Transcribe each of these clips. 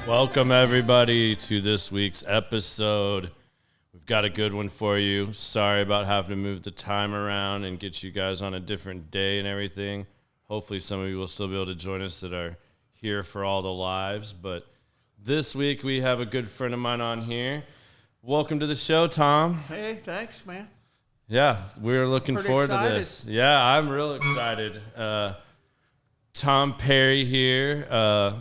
Welcome, everybody, to this week's episode. We've got a good one for you. Sorry about having to move the time around and get you guys on a different day and everything. Hopefully some of you will still be able to join us that are here for all the lives. But this week we have a good friend of mine on here. Welcome to the show, Tom. Hey, thanks, man. Yeah, we're looking Pretty forward excited. to this. Yeah, I'm real excited. Tom Perry here.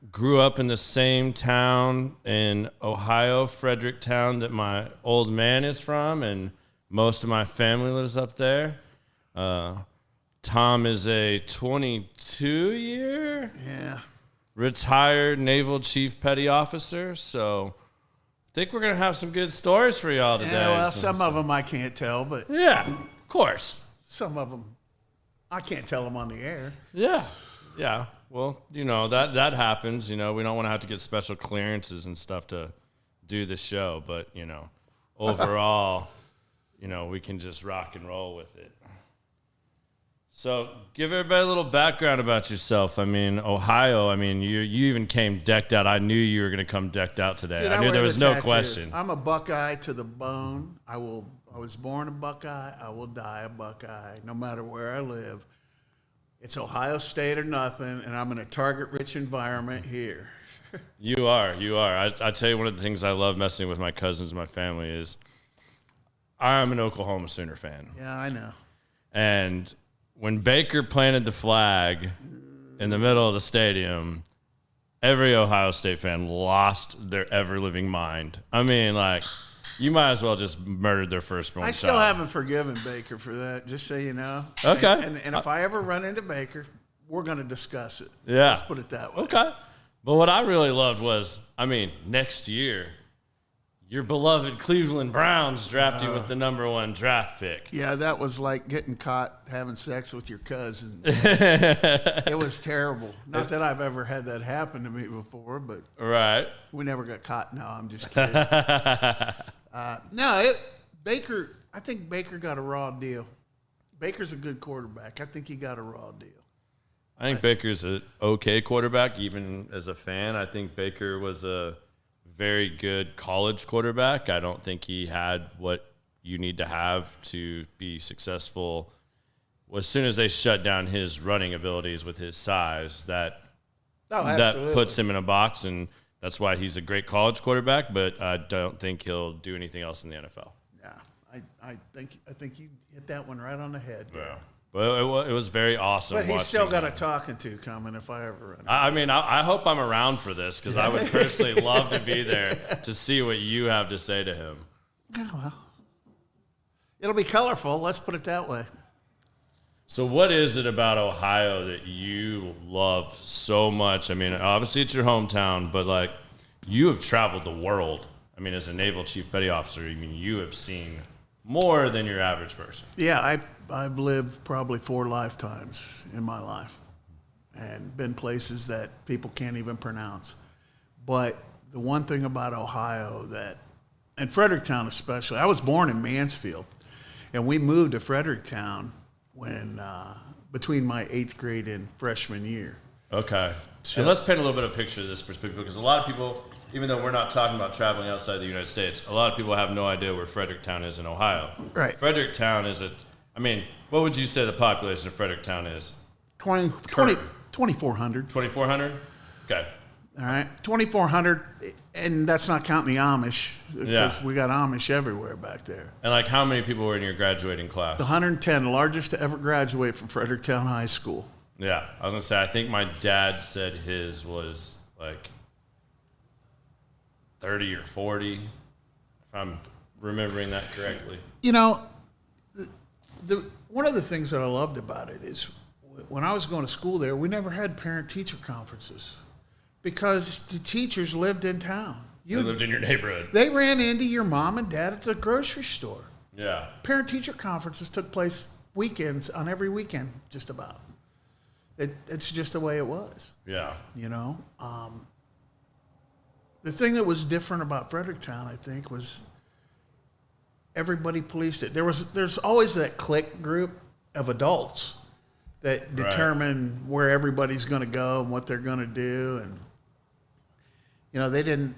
Grew up in the same town in Ohio, Fredericktown, that my old man is from, and most of my family lives up there. Tom is a 22-year retired Naval Chief Petty Officer, so I think we're going to have some good stories for y'all today. Yeah, well, some of them I can't tell, but Yeah, of course. some of them I can't tell them on the air. Yeah. Well, you know, that happens. You know, we don't want to have to get special clearances and stuff to do the show. But, you know, overall, you know, we can just rock and roll with it. So give everybody a little background about yourself. I mean, Ohio, you even came decked out. I knew you were going to come decked out today. Dude, I knew there was no question. I'm a Buckeye to the bone. I was born a Buckeye. I will die a Buckeye, no matter where I live. It's Ohio State or nothing, and I'm in a target-rich environment here. You are. I tell you, one of the things I love messing with my cousins and my family is I'm an Oklahoma Sooner fan. Yeah, I know. And when Baker planted the flag in the middle of the stadium, every Ohio State fan lost their ever-living mind. I mean, like, you might as well just murdered their firstborn child. I still haven't forgiven Baker for that, just so you know. Okay. And if I ever run into Baker, we're going to discuss it. Yeah. Let's put it that way. Okay. But what I really loved was, next year, your beloved Cleveland Browns draft you with the number 1 draft pick. Yeah, that was like getting caught having sex with your cousin. It was terrible. Not that I've ever had that happen to me before, but Right. we never got caught. No, I'm just kidding. Baker, I think Baker got a raw deal. Baker's a good quarterback. I think he got a raw deal. I think Baker's an okay quarterback, even as a fan. I think Baker was a very good college quarterback. I don't think he had what you need to have to be successful. As soon as they shut down his running abilities with his size, that puts him in a box, and that's why he's a great college quarterback, but I don't think he'll do anything else in the NFL. Yeah, I think you hit that one right on the head. Yeah. But it was very awesome. But he's still watching got a him. talking to coming if I ever run. I hope I'm around for this because I would personally love to be there to see what you have to say to him. Yeah, well, it'll be colorful. Let's put it that way. So what is it about Ohio that you love so much? Obviously it's your hometown, but like you have traveled the world. As a Naval Chief Petty Officer, you have seen more than your average person. Yeah, I've lived probably 4 lifetimes in my life and been places that people can't even pronounce. But the one thing about Ohio and Fredericktown especially, I was born in Mansfield, and we moved to Fredericktown when between my 8th grade and freshman year. Okay. So let's paint a little bit of a picture of this for people, because a lot of people, even though we're not talking about traveling outside the United States, a lot of people have no idea where Fredericktown is in Ohio. Right. Fredericktown is what would you say the population of Fredericktown is? 2,400. 2,400? Okay. All right, 2,400, and that's not counting the Amish, because we got Amish everywhere back there. And like how many people were in your graduating class? The 110, the largest to ever graduate from Fredericktown High School. Yeah, I was going to say, I think my dad said his was like 30 or 40, if I'm remembering that correctly. You know, one of the things that I loved about it is when I was going to school there, we never had parent-teacher conferences because the teachers lived in town. They lived in your neighborhood. They ran into your mom and dad at the grocery store. Yeah. Parent-teacher conferences took place weekends, on every weekend, just about. It's just the way it was. Yeah. You know? The thing that was different about Fredericktown, I think, was everybody policed it. There's always that clique group of adults that determine where everybody's going to go and what they're going to do. they didn't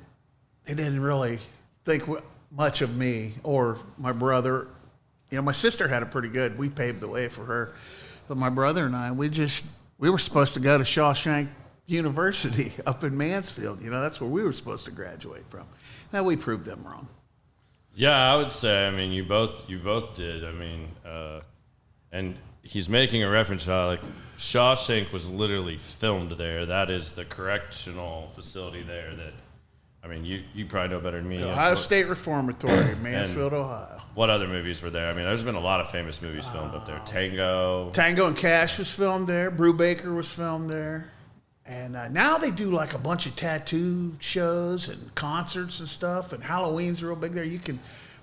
really think much of me or my brother. My sister had it pretty good. We paved the way for her. But my brother and I, we were supposed to go to Shawshank University up in Mansfield. That's where we were supposed to graduate from. Now, we proved them wrong. Yeah, I would say, I mean, you both did. I mean, and he's making a reference to how, like, Shawshank was literally filmed there. That is the correctional facility there that, I mean, you probably know better than me. Ohio State Reformatory, Mansfield, Ohio. What other movies were there? I mean, there's been a lot of famous movies filmed up there. Tango and Cash was filmed there. Brubaker was filmed there. And now they do like a bunch of tattoo shows and concerts and stuff. And Halloween's real big there. You can,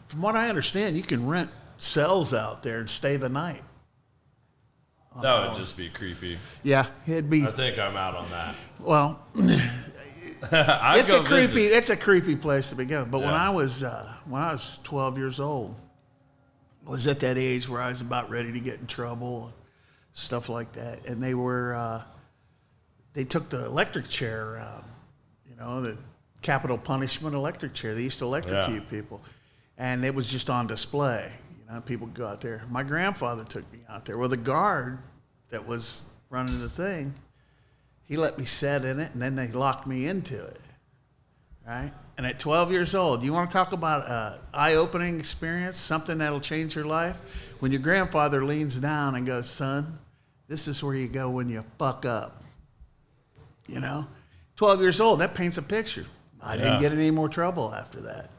from what I understand, you can rent cells out there and stay the night. That would just be creepy. Yeah, it'd be. I think I'm out on that. Well, it's a creepy place to begin. But when I was 12 years old, I was at that age where I was about ready to get in trouble and stuff like that. And they took the electric chair around, the capital punishment electric chair. They used to electrocute people, and it was just on display. People could go out there. My grandfather took me out there. Well, the guard that was running the thing, he let me sit in it, and then they locked me into it, right? And at 12 years old, you want to talk about an eye-opening experience, something that'll change your life? When your grandfather leans down and goes, son, this is where you go when you fuck up. 12 years old, that paints a picture. I didn't get in any more trouble after that.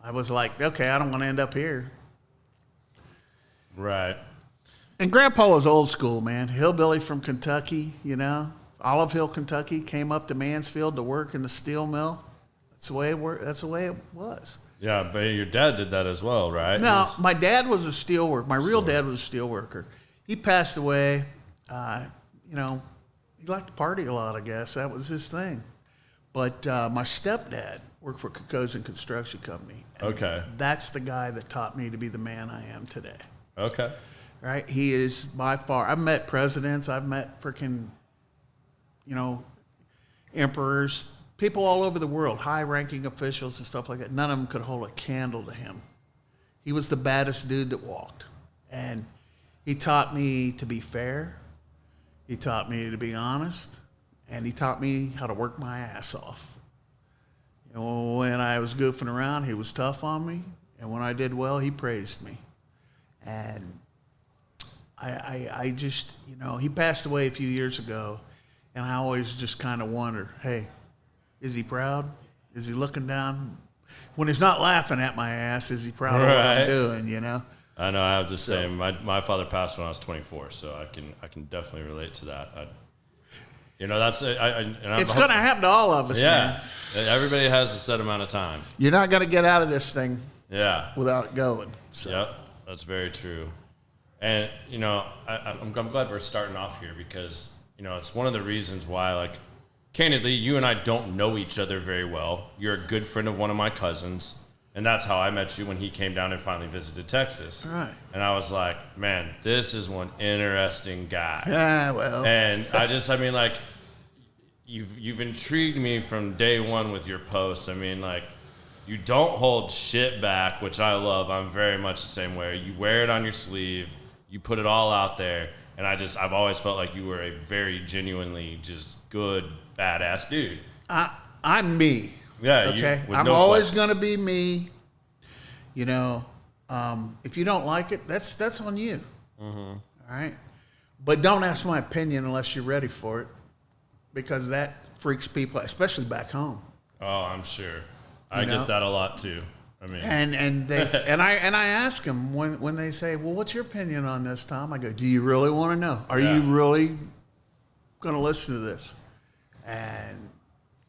I was like, okay, I don't want to end up here. Right. And Grandpa was old school, man. Hillbilly from Kentucky, Olive Hill, Kentucky, came up to Mansfield to work in the steel mill. That's the way it worked. That's the way it was. Yeah, but your dad did that as well, right? No, my dad was a steel worker. My real dad was a steel worker. He passed away. He liked to party a lot, I guess. That was his thing. But my stepdad worked for Kokosin Construction Company. Okay. That's the guy that taught me to be the man I am today. Okay. Right? He is by far. I've met presidents. I've met freaking, emperors, people all over the world, high-ranking officials and stuff like that. None of them could hold a candle to him. He was the baddest dude that walked. And he taught me to be fair. He taught me to be honest. And he taught me how to work my ass off. When I was goofing around, he was tough on me. And when I did well, he praised me. And I just, he passed away a few years ago. And I always just kind of wonder, hey, is he proud? Is he looking down? When he's not laughing at my ass, is he proud of what I'm doing, I know, I have the same. My father passed when I was 24, so I can definitely relate to that. That's it's going to happen to all of us, man. Everybody has a set amount of time. You're not going to get out of this thing without going. So. Yep, that's very true. And, I'm glad we're starting off here because, it's one of the reasons why, like, candidly, you and I don't know each other very well. You're a good friend of one of my cousins, and that's how I met you when he came down and finally visited Texas. Right. And I was like, man, this is one interesting guy. Yeah, well. And you've intrigued me from day one with your posts. I mean, like, you don't hold shit back, which I love. I'm very much the same way. You wear it on your sleeve. You put it all out there. And I've always felt like you were a very genuinely just good, badass dude. I'm me. Yeah. Okay. I'm always going to be me. If you don't like it, that's on you. Mm-hmm. All right. But don't ask my opinion unless you're ready for it, because that freaks people, especially back home. Oh, I'm sure. I get that a lot too. I mean, and they and I ask them when they say, "Well, what's your opinion on this, Tom?" I go, "Do you really want to know? Are you really going to listen to this?" And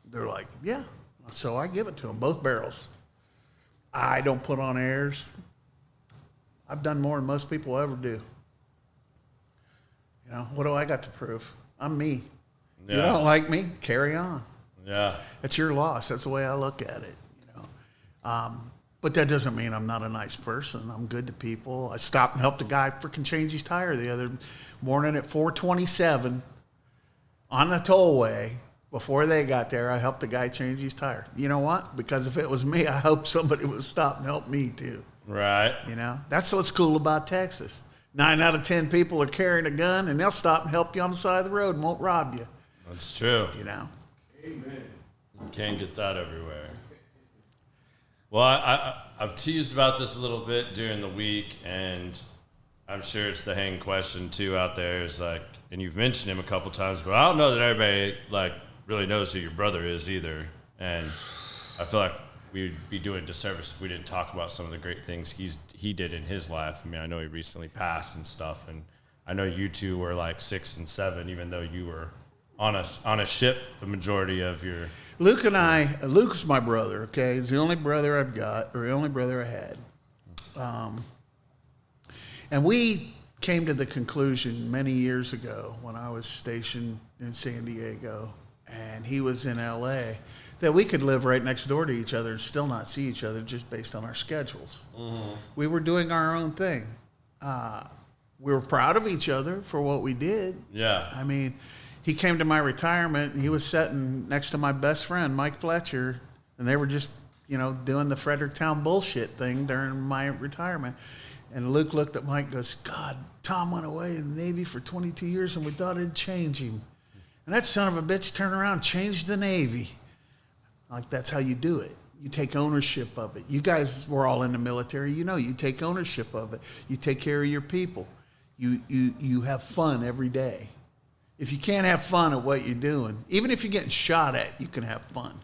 they're like, "Yeah." So I give it to them, both barrels. I don't put on airs. I've done more than most people ever do. What do I got to prove? I'm me. Yeah. You don't like me? Carry on. Yeah. It's your loss. That's the way I look at it. But that doesn't mean I'm not a nice person. I'm good to people. I stopped and helped a guy freaking change his tire the other morning at 4:27 on the tollway. Before they got there, I helped the guy change his tire. You know what? Because if it was me, I hope somebody would stop and help me too. Right. You know, that's what's cool about Texas. 9 out of 10 people are carrying a gun, and they'll stop and help you on the side of the road and won't rob you. That's true. You know. Amen. You can't get that everywhere. Well, I've teased about this a little bit during the week, and I'm sure it's the hang question too out there. Is like, and you've mentioned him a couple times, but I don't know that everybody like really knows who your brother is either. And I feel like we'd be doing a disservice if we didn't talk about some of the great things he did in his life. I mean, I know he recently passed and stuff, and I know you two were like 6 and 7, even though you were on a ship the majority of your. Luke's my brother. Okay, he's the only brother I've got, or the only brother I had. And we came to the conclusion many years ago when I was stationed in San Diego and he was in LA that we could live right next door to each other and still not see each other just based on our schedules. Mm-hmm. We were doing our own thing. We were proud of each other for what we did. Yeah. I mean, he came to my retirement and he was sitting next to my best friend, Mike Fletcher, and they were just, doing the Fredericktown bullshit thing during my retirement. And Luke looked at Mike and goes, God, Tom went away in the Navy for 22 years and we thought it'd change him. And that son of a bitch turned around and changed the Navy. Like, that's how you do it. You take ownership of it. You guys were all in the military. You take ownership of it. You take care of your people. You have fun every day. If you can't have fun at what you're doing, even if you're getting shot at, you can have fun.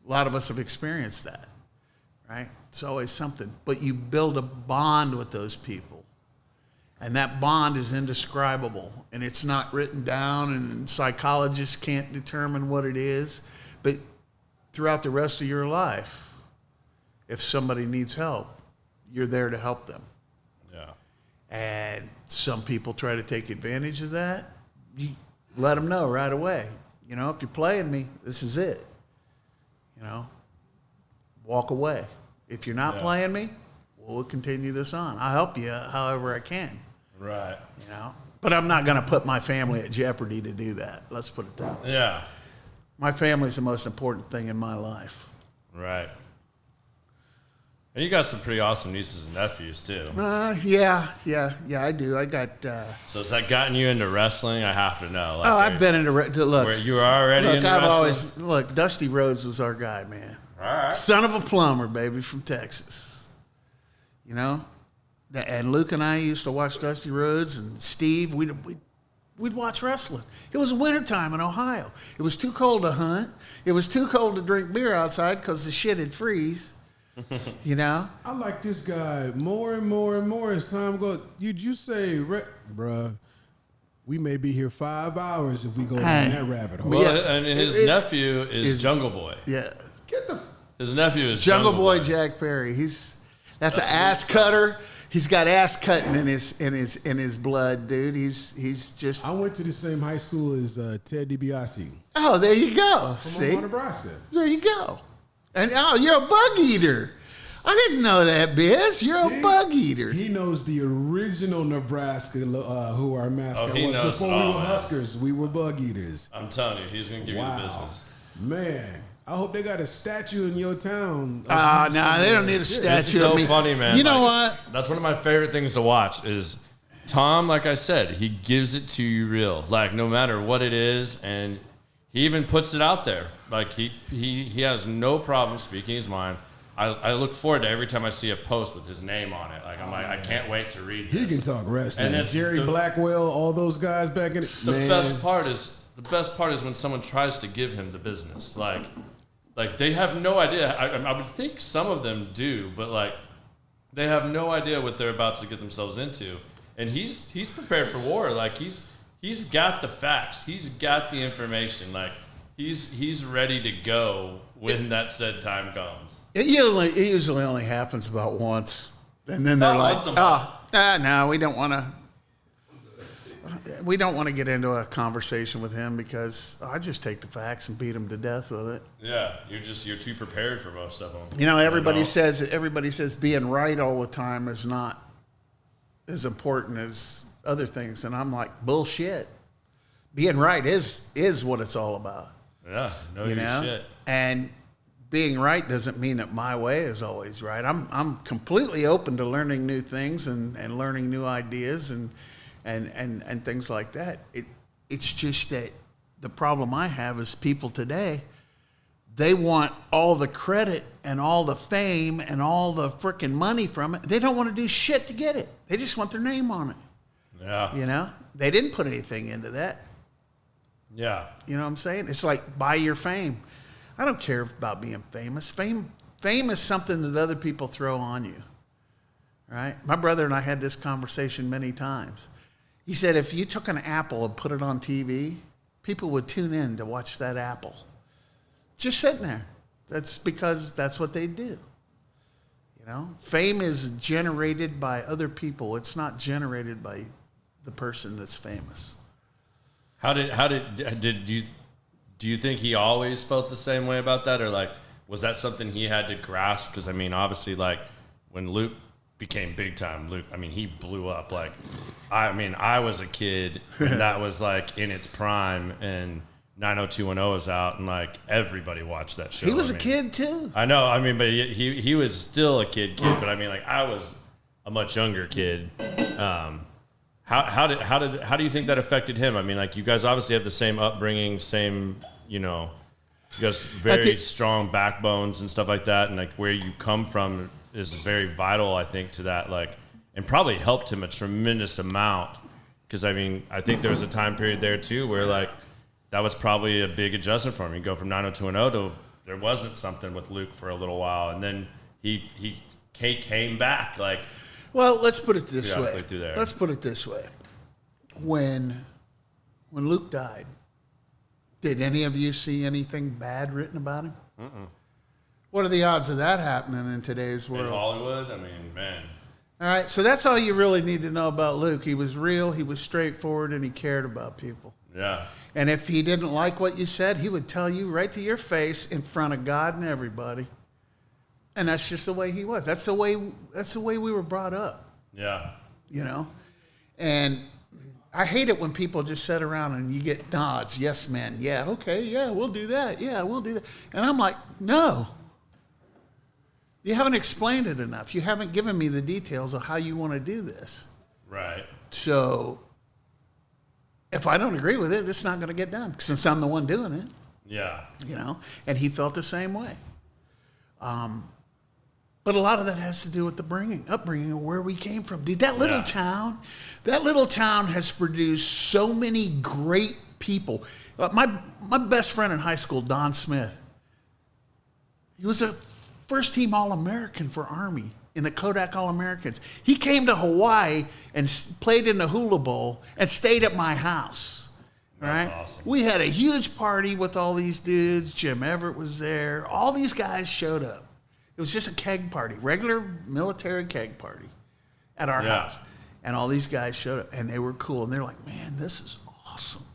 A lot of us have experienced that, right? It's always something. But you build a bond with those people. And that bond is indescribable. And it's not written down, and psychologists can't determine what it is. But throughout the rest of your life, if somebody needs help, you're there to help them. Yeah. And some people try to take advantage of that. You let them know right away. If you're playing me, this is it. Walk away. If you're not playing me, we'll continue this on. I'll help you however I can. Right. But I'm not going to put my family at jeopardy to do that. Let's put it that way. Yeah. My family's the most important thing in my life. Right. And you got some pretty awesome nieces and nephews too. Yeah, I do. I got. So has that gotten you into wrestling? I have to know. Like, I've been into look. Where you were already into wrestling? Dusty Rhodes was our guy, man. All right. Son of a plumber, baby, from Texas. And Luke and I used to watch Dusty Rhodes and Steve. We'd watch wrestling. It was wintertime in Ohio. It was too cold to hunt. It was too cold to drink beer outside because the shit would freeze. I like this guy more and more and more as time goes. You say, bruh, we may be here 5 hours if we go down that rabbit hole. Well, and his nephew is Jungle Boy. Yeah. His nephew is Jungle Boy Jack Perry. That's an ass cutter. He's got ass cutting in his blood, dude. He's just. I went to the same high school as Ted DiBiase. Oh, there you go. From Omaha, Nebraska. There you go. And you're a bug eater. I didn't know that, Biz. You're a bug eater. He knows the original Nebraska, who our mascot was. Before we were Huskers, we were bug eaters. I'm telling you, he's going to give you the business. Man, I hope they got a statue in your town. No, they don't need a statue It's of me. so funny, man. You know what? That's one of my favorite things to watch is Tom, like I said, he gives it to you real. Like, no matter what it is, and he even puts it out there. Like, he has no problem speaking his mind. I look forward to every time I see a post with his name on it. Like, I can't wait to read this. He can talk wrestling. And Jerry Blackwell, all those guys back in the best part is when someone tries to give him the business. Like they have no idea. I would think some of them do, but like they have no idea what they're about to get themselves into. And he's prepared for war. Like he's got the facts. He's got the information. Like he's ready to go when that said time comes. It usually only happens about once, and then they're like, no, we don't want to. We don't want to get into a conversation with him because I just take the facts and beat him to death with it. Yeah, you're too prepared for most of them. Everybody says being right all the time is not as important as other things, and I'm like, bullshit. being right is what it's all about. Yeah, know You your know, shit. and being right doesn't mean that my way is always right. I'm completely open to learning new things and learning new ideas and things like that. It's just that the problem I have is people today, they want all the credit and all the fame and all the freaking money from it. They don't want to do shit to get it. They just want their name on it. Yeah. You know, they didn't put anything into that. Yeah. You know what I'm saying? It's like buy your fame. I don't care about being famous. Fame is something that other people throw on you. Right? My brother and I had this conversation many times. He said if you took an apple and put it on TV, people would tune in to watch that apple. Just sitting there. That's because that's what they do. You know? Fame is generated by other people. It's not generated by the person that's famous. Do you think he always felt the same way about that, or like was that something he had to grasp? Because I mean, obviously, like when Luke became big time, he blew up. Like, I was a kid when that was like in its prime, and 90210 was out, and like everybody watched that show. He was a kid too. I know. I mean, but he was still a kid. But I mean, like I was a much younger kid. How do you think that affected him? I mean, like you guys obviously have the same upbringing, same, you guys very strong backbones and stuff like that, and like where you come from is very vital, I think, to that, like, and probably helped him a tremendous amount. Because I mean, I think there was a time period there too where like that was probably a big adjustment for him. You go from 90210 to there wasn't something with Luke for a little while, and then he came back like. Well, let's put it this way. Let's put it this way. When Luke died, did any of you see anything bad written about him? What are the odds of that happening in today's world? In Hollywood? I mean, man. All right, so that's all you really need to know about Luke. He was real, he was straightforward, and he cared about people. Yeah. And if he didn't like what you said, he would tell you right to your face in front of God and everybody. And that's just the way he was. That's the way we were brought up. Yeah. You know? And I hate it when people just sit around and you get nods, yes, man, yeah, okay, yeah, we'll do that, yeah, we'll do that. And I'm like, no. You haven't explained it enough. You haven't given me the details of how you want to do this. Right. So if I don't agree with it, it's not going to get done since I'm the one doing it. Yeah. You know? And he felt the same way. But a lot of that has to do with the upbringing of where we came from. Dude, that little town has produced so many great people. My best friend in high school, Don Smith, he was a first-team All-American for Army in the Kodak All-Americans. He came to Hawaii and played in the Hula Bowl and stayed at my house. That's right? awesome. We had a huge party with all these dudes. Jim Everett was there. All these guys showed up. It was just a keg party, regular military keg party at our house. And all these guys showed up, and they were cool. And they're like, man, this is awesome.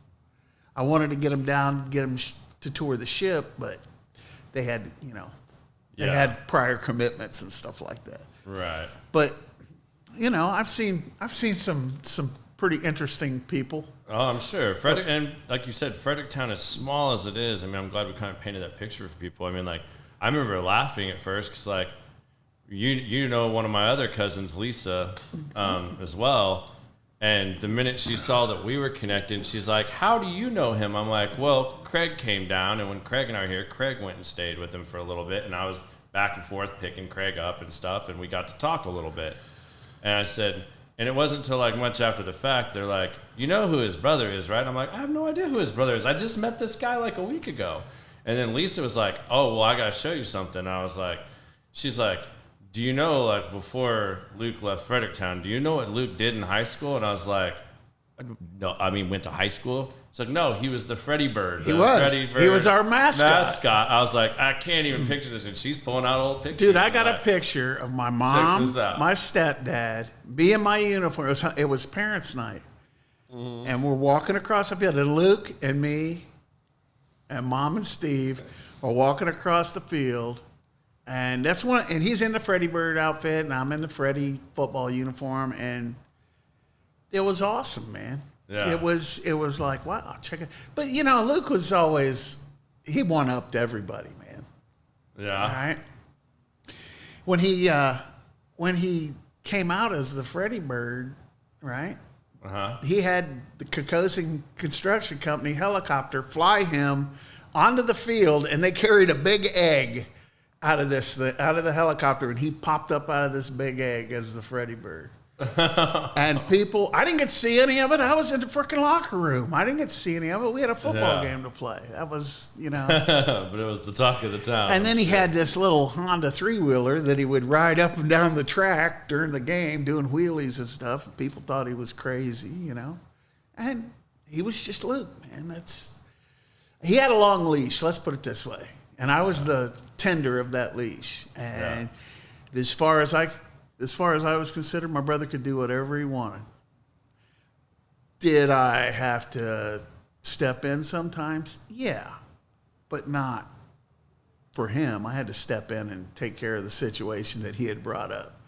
I wanted to get them down, get them to tour the ship, but they had, they had prior commitments and stuff like that. Right. But, I've seen some pretty interesting people. Oh, I'm sure. And like you said, Fredericktown, as small as it is, I mean, I'm glad we kind of painted that picture for people. I mean, like, I remember laughing at first because, like, one of my other cousins, Lisa, as well. And the minute she saw that we were connected, she's like, how do you know him? I'm like, well, Craig came down. And when Craig and I were here, Craig went and stayed with him for a little bit. And I was back and forth picking Craig up and stuff. And we got to talk a little bit. And I said, and it wasn't until like much after the fact, they're like, you know who his brother is, right? I'm like, I have no idea who his brother is. I just met this guy like a week ago. And then Lisa was like, oh, well, I got to show you something. And I was like, she's like, do you know, like, before Luke left Fredericktown, do you know what Luke did in high school? And I was like, no, went to high school? It's like, no, he was the Freddy Bird. He was our mascot. I was like, I can't even picture this. And she's pulling out old pictures. Dude, I got a picture of my mom, my stepdad, me in my uniform. It was parents' night. Mm-hmm. And we're walking across the field. And Luke and me and Mom and Steve are walking across the field. And and he's in the Freddy Bird outfit, and I'm in the Freddy football uniform. And it was awesome, man. Yeah. It was like, wow, check it. But you know, Luke was always, he one upped everybody, man. Yeah. All right. When he came out as the Freddie Bird, right? He had the Kokosin Construction Company helicopter fly him onto the field, and they carried a big egg out of the helicopter, and he popped up out of this big egg as the Freddie Bird. And people, I didn't get to see any of it. I was in the freaking locker room. I didn't get to see any of it. We had a football game to play. That was, you know. But it was the talk of the town. And then he had this little Honda 3-wheeler that he would ride up and down the track during the game doing wheelies and stuff. People thought he was crazy, you know. And he was just Luke, man. He had a long leash, let's put it this way. And I was the tender of that leash. And as far as I was considered, my brother could do whatever he wanted. Did I have to step in sometimes? Yeah, but not for him. I had to step in and take care of the situation that he had brought up.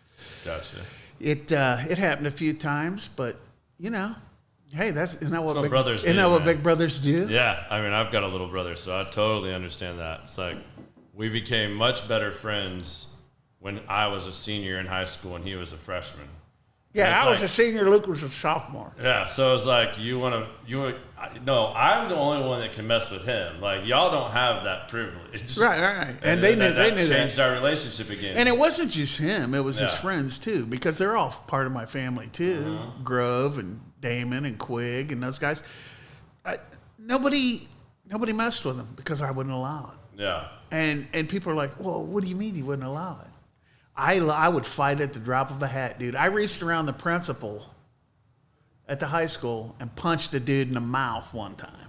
Gotcha. It happened a few times, but you know, hey, isn't that what big brothers do? Yeah, I mean, I've got a little brother, so I totally understand that. It's like we became much better friends when I was a senior in high school and he was a freshman. Yeah, I was a senior, Luke was a sophomore. Yeah, so it's like no, I'm the only one that can mess with him. Like, y'all don't have that privilege. Right. And they knew that. Changed our relationship again. And it wasn't just him, it was his friends too, because they're all part of my family too. Grove and Damon and Quig and those guys. Nobody messed with them because I wouldn't allow it. Yeah. And people are like, well, what do you mean you wouldn't allow it? I would fight at the drop of a hat, dude. I reached around the principal at the high school and punched a dude in the mouth one time.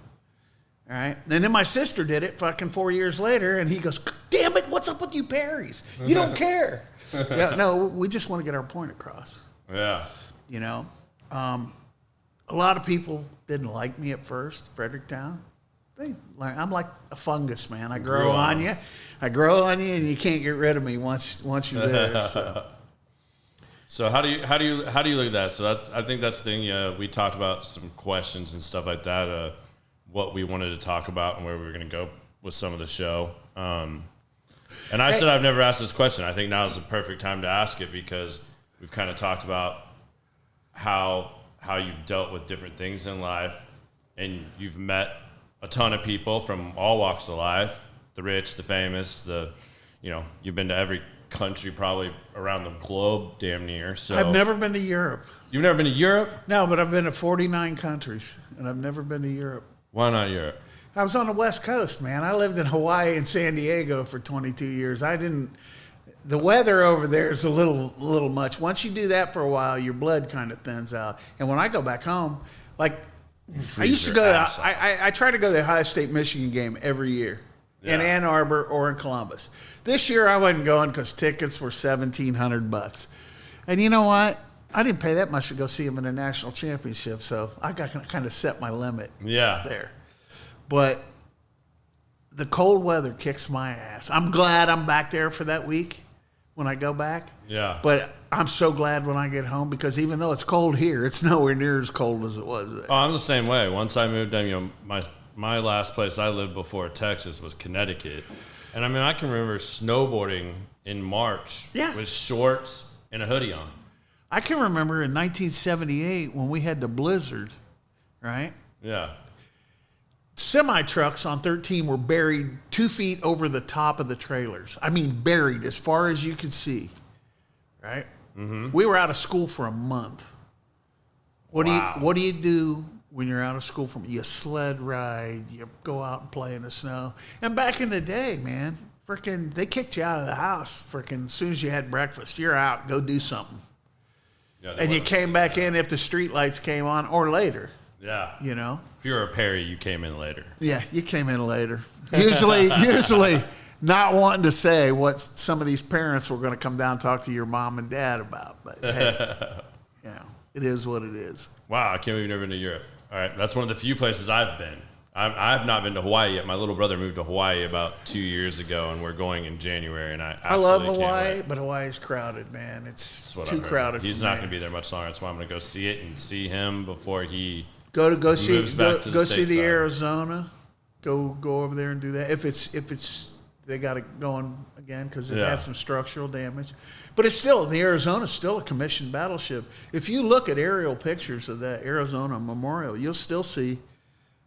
All right? And then my sister did it fucking 4 years later, and he goes, damn it, what's up with you Perrys? You don't care. Yeah, no, we just want to get our point across. Yeah. You know? A lot of people didn't like me at first, Fredericktown. I'm like a fungus, man. I grow on you. I grow on you, and you can't get rid of me once you're there. So how do you look at that? So I think that's the thing. We talked about some questions and stuff like that. What we wanted to talk about and where we were going to go with some of the show. And I said I've never asked this question. I think now is the perfect time to ask it because we've kind of talked about how you've dealt with different things in life, and you've met a ton of people from all walks of life, the rich, the famous, you've been to every country probably around the globe damn near. So I've never been to Europe. You've never been to Europe? No, but I've been to 49 countries, and I've never been to Europe. Why not Europe? I was on the West Coast, man. I lived in Hawaii and San Diego for 22 years. The weather over there is a little much. Once you do that for a while, your blood kind of thins out. And when I go back home, like, I used to go I try to go to the Ohio State Michigan game every year in Ann Arbor or in Columbus. This year I wasn't going because tickets were $1,700. And you know what? I didn't pay that much to go see them in a national championship, so I got kind of set my limit there. But the cold weather kicks my ass. I'm glad I'm back there for that week when I go back. Yeah. But I'm so glad when I get home because even though it's cold here, it's nowhere near as cold as it was there. Oh, I'm the same way. Once I moved down, my last place I lived before Texas was Connecticut. And I mean, I can remember snowboarding in March with shorts and a hoodie on. I can remember in 1978 when we had the blizzard, right? Yeah. Semi-trucks on 13 were buried 2 feet over the top of the trailers. I mean, buried as far as you could see, right? Mm-hmm. We were out of school for a month. What do you do when you're out of school? You sled ride, you go out and play in the snow. And back in the day, man, freaking, they kicked you out of the house freaking as soon as you had breakfast. You're out, go do something. Yeah, and you came back in if the street lights came on or later. Yeah. You know? If you were a Perry, you came in later. Yeah, you came in later. Usually not wanting to say what some of these parents were going to come down and talk to your mom and dad about. But hey, it is what it is. Wow, I can't believe you've never been to Europe. All right, that's one of the few places I've been. I've not been to Hawaii yet. My little brother moved to Hawaii about 2 years ago, and we're going in January. And I love Hawaii, but Hawaii's crowded, man. It's too crowded. He's not going to be there much longer. That's why I'm going to go see it and see him before he Go see moves back to the see the stateside. Arizona. Go over there and do that. If it's they got it going again because it had some structural damage, but it's still the Arizona's still a commissioned battleship. If you look at aerial pictures of that Arizona Memorial, you'll still see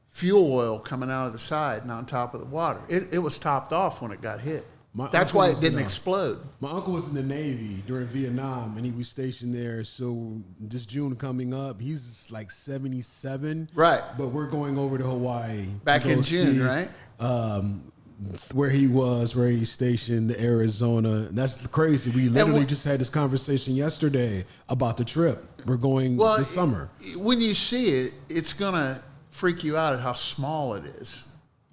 fuel oil coming out of the side and on top of the water. It was topped off when it got hit. That's why it didn't explode. My uncle was in the Navy during Vietnam, and he was stationed there. So this June coming up, he's like 77. Right. But we're going over to Hawaii. Back to go in June, see, right? Where he's stationed, the Arizona. That's crazy. We literally just had this conversation yesterday about the trip. We're going this summer. When you see it, it's going to freak you out at how small it is.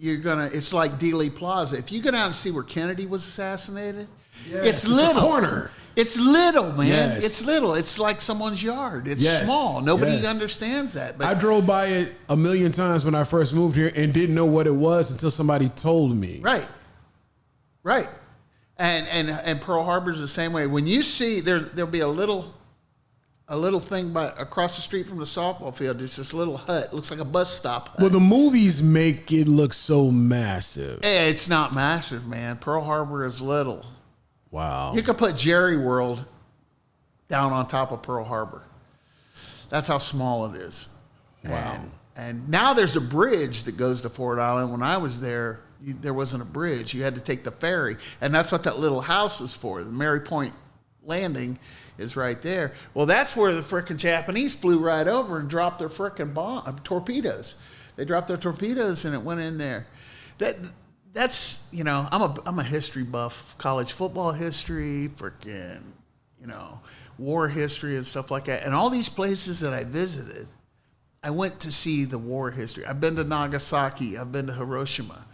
It's like Dealey Plaza. If you go down and see where Kennedy was assassinated, it's little. A corner. It's little, man. Yes. It's little. It's like someone's yard. It's small. Nobody understands that. But I drove by it a million times when I first moved here and didn't know what it was until somebody told me. Right. And Pearl Harbor's the same way. When you see there'll be a little thing across the street from the softball field. It's this little hut. It looks like a bus stop hut. Well, the movies make it look so massive. It's not massive, man. Pearl Harbor is little. Wow. You could put Jerry World down on top of Pearl Harbor. That's how small it is. Wow. And now there's a bridge that goes to Ford Island. When I was there, there wasn't a bridge. You had to take the ferry. And that's what that little house was for. The Mary Point Landing is right there. Well, that's where the frickin' Japanese flew right over and dropped their frickin' torpedoes. They dropped their torpedoes and it went in there. That's I'm a history buff, college football history, frickin', war history and stuff like that. And all these places that I visited, I went to see the war history. I've been to Nagasaki. I've been to Hiroshima.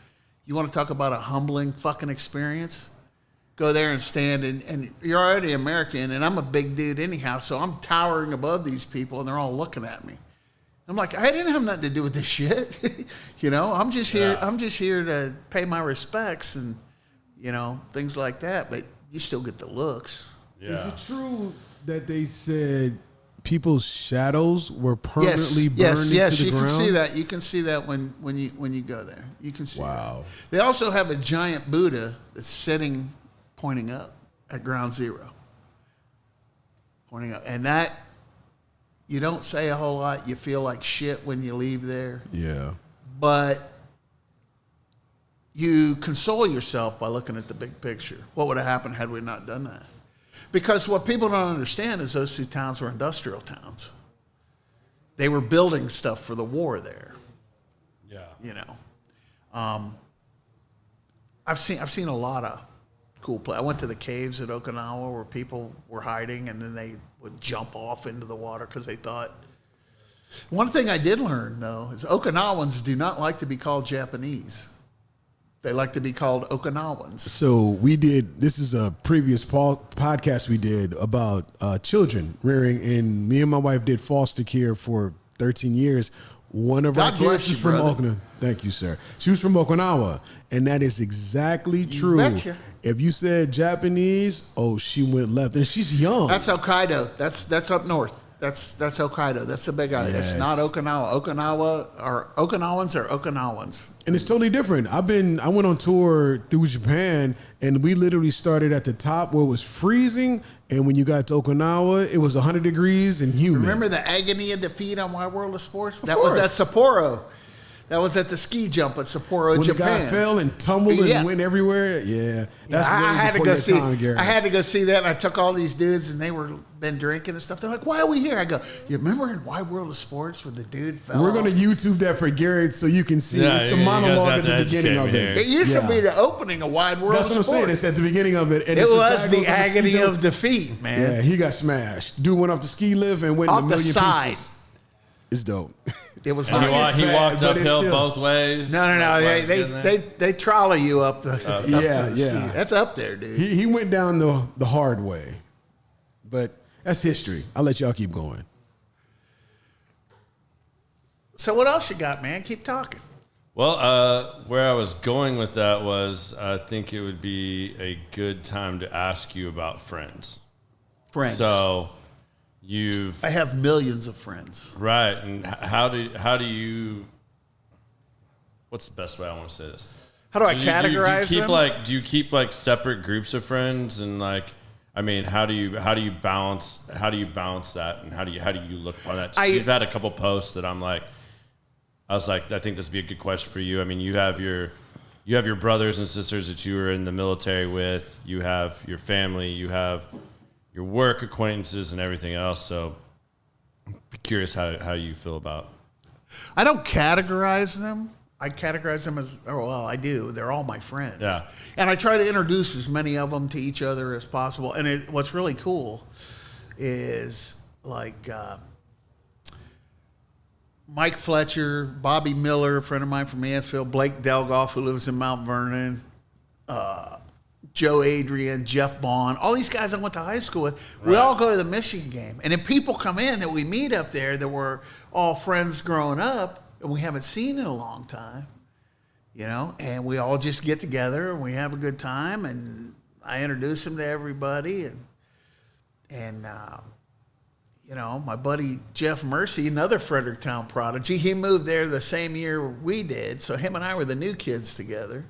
You want to talk about a humbling fucking experience? Go there and stand, and you're already American, and I'm a big dude anyhow, so I'm towering above these people, and they're all looking at me. I'm like, I didn't have nothing to do with this shit. I'm just here. Yeah. I'm just here to pay my respects and, things like that. But you still get the looks. Yeah. Is it true that they said people's shadows were permanently burned into the ground? Yes, you can see that. You can see that when you go there. You can see. Wow. That. They also have a giant Buddha that's sitting, pointing up at Ground Zero. Pointing up, and that. You don't say a whole lot. You feel like shit when you leave there. Yeah. But you console yourself by looking at the big picture. What would have happened had we not done that? Because what people don't understand is those two towns were industrial towns. They were building stuff for the war there. Yeah. I've seen a lot of cool places. I went to the caves at Okinawa where people were hiding, and then they would jump off into the water because they thought. One thing I did learn, though, is Okinawans do not like to be called Japanese. They like to be called Okinawans. So this is a previous podcast we did about children rearing, and me and my wife did foster care for 13 years. One of our kids is from Okinawa. Thank you, sir. She was from Okinawa, and that is exactly true. If you said Japanese, she went left, and she's young. That's Hokkaido. That's up north. That's Hokkaido. That's the big island. Yes. It's not Okinawa. Okinawans are Okinawans. And it's totally different. I went on tour through Japan, and we literally started at the top where it was freezing, and when you got to Okinawa, it was 100 degrees and humid. Remember the agony of defeat on Wide World of Sports? That was at Sapporo. That was at the ski jump at Sapporo, Japan. When the guy fell and tumbled and went everywhere. Yeah, that's I had to go see that, and I took all these dudes, and they were been drinking and stuff. They're like, "Why are we here?" I go, "You remember in Wide World of Sports where the dude fell?" We're going to YouTube that for Garrett so you can see. It's the monologue at the beginning of it. It used to be the opening of Wide World of Sports. That's what I'm saying. It's at the beginning of it. And it was the agony of defeat, man. Yeah, he got smashed. Dude went off the ski lift and went off in a million the side. Pieces. It's dope. It was. He walked uphill both ways. No. They trolley you up the. Up the ski. That's up there, dude. He went down the hard way, but that's history. I'll let y'all keep going. So what else you got, man? Keep talking. Well, where I was going with that was I think it would be a good time to ask you about Friends. Friends. So I have millions of friends. Right. And how do you, what's the best way I want to say this? How do I categorize them? Do you keep like separate groups of friends and like, I mean, how do you balance that, and how do you look upon that? You've had a couple posts that I was like, I think this would be a good question for you. I mean, you have your brothers and sisters that you were in the military with, you have your family, you have your work acquaintances and everything else. So I'm curious how you feel about. I don't categorize them. I categorize them as, well, I do. They're all my friends. Yeah. And I try to introduce as many of them to each other as possible. And what's really cool is like Mike Fletcher, Bobby Miller, a friend of mine from Mansfield, Blake Delgoff, who lives in Mount Vernon, Joe Adrian, Jeff Bond, all these guys I went to high school with. Right. We all go to the Michigan game. And then people come in that we meet up there that were all friends growing up and we haven't seen in a long time, and we all just get together and we have a good time, and I introduce them to everybody, and my buddy Jeff Mercy, another Fredericktown prodigy, he moved there the same year we did, so him and I were the new kids together,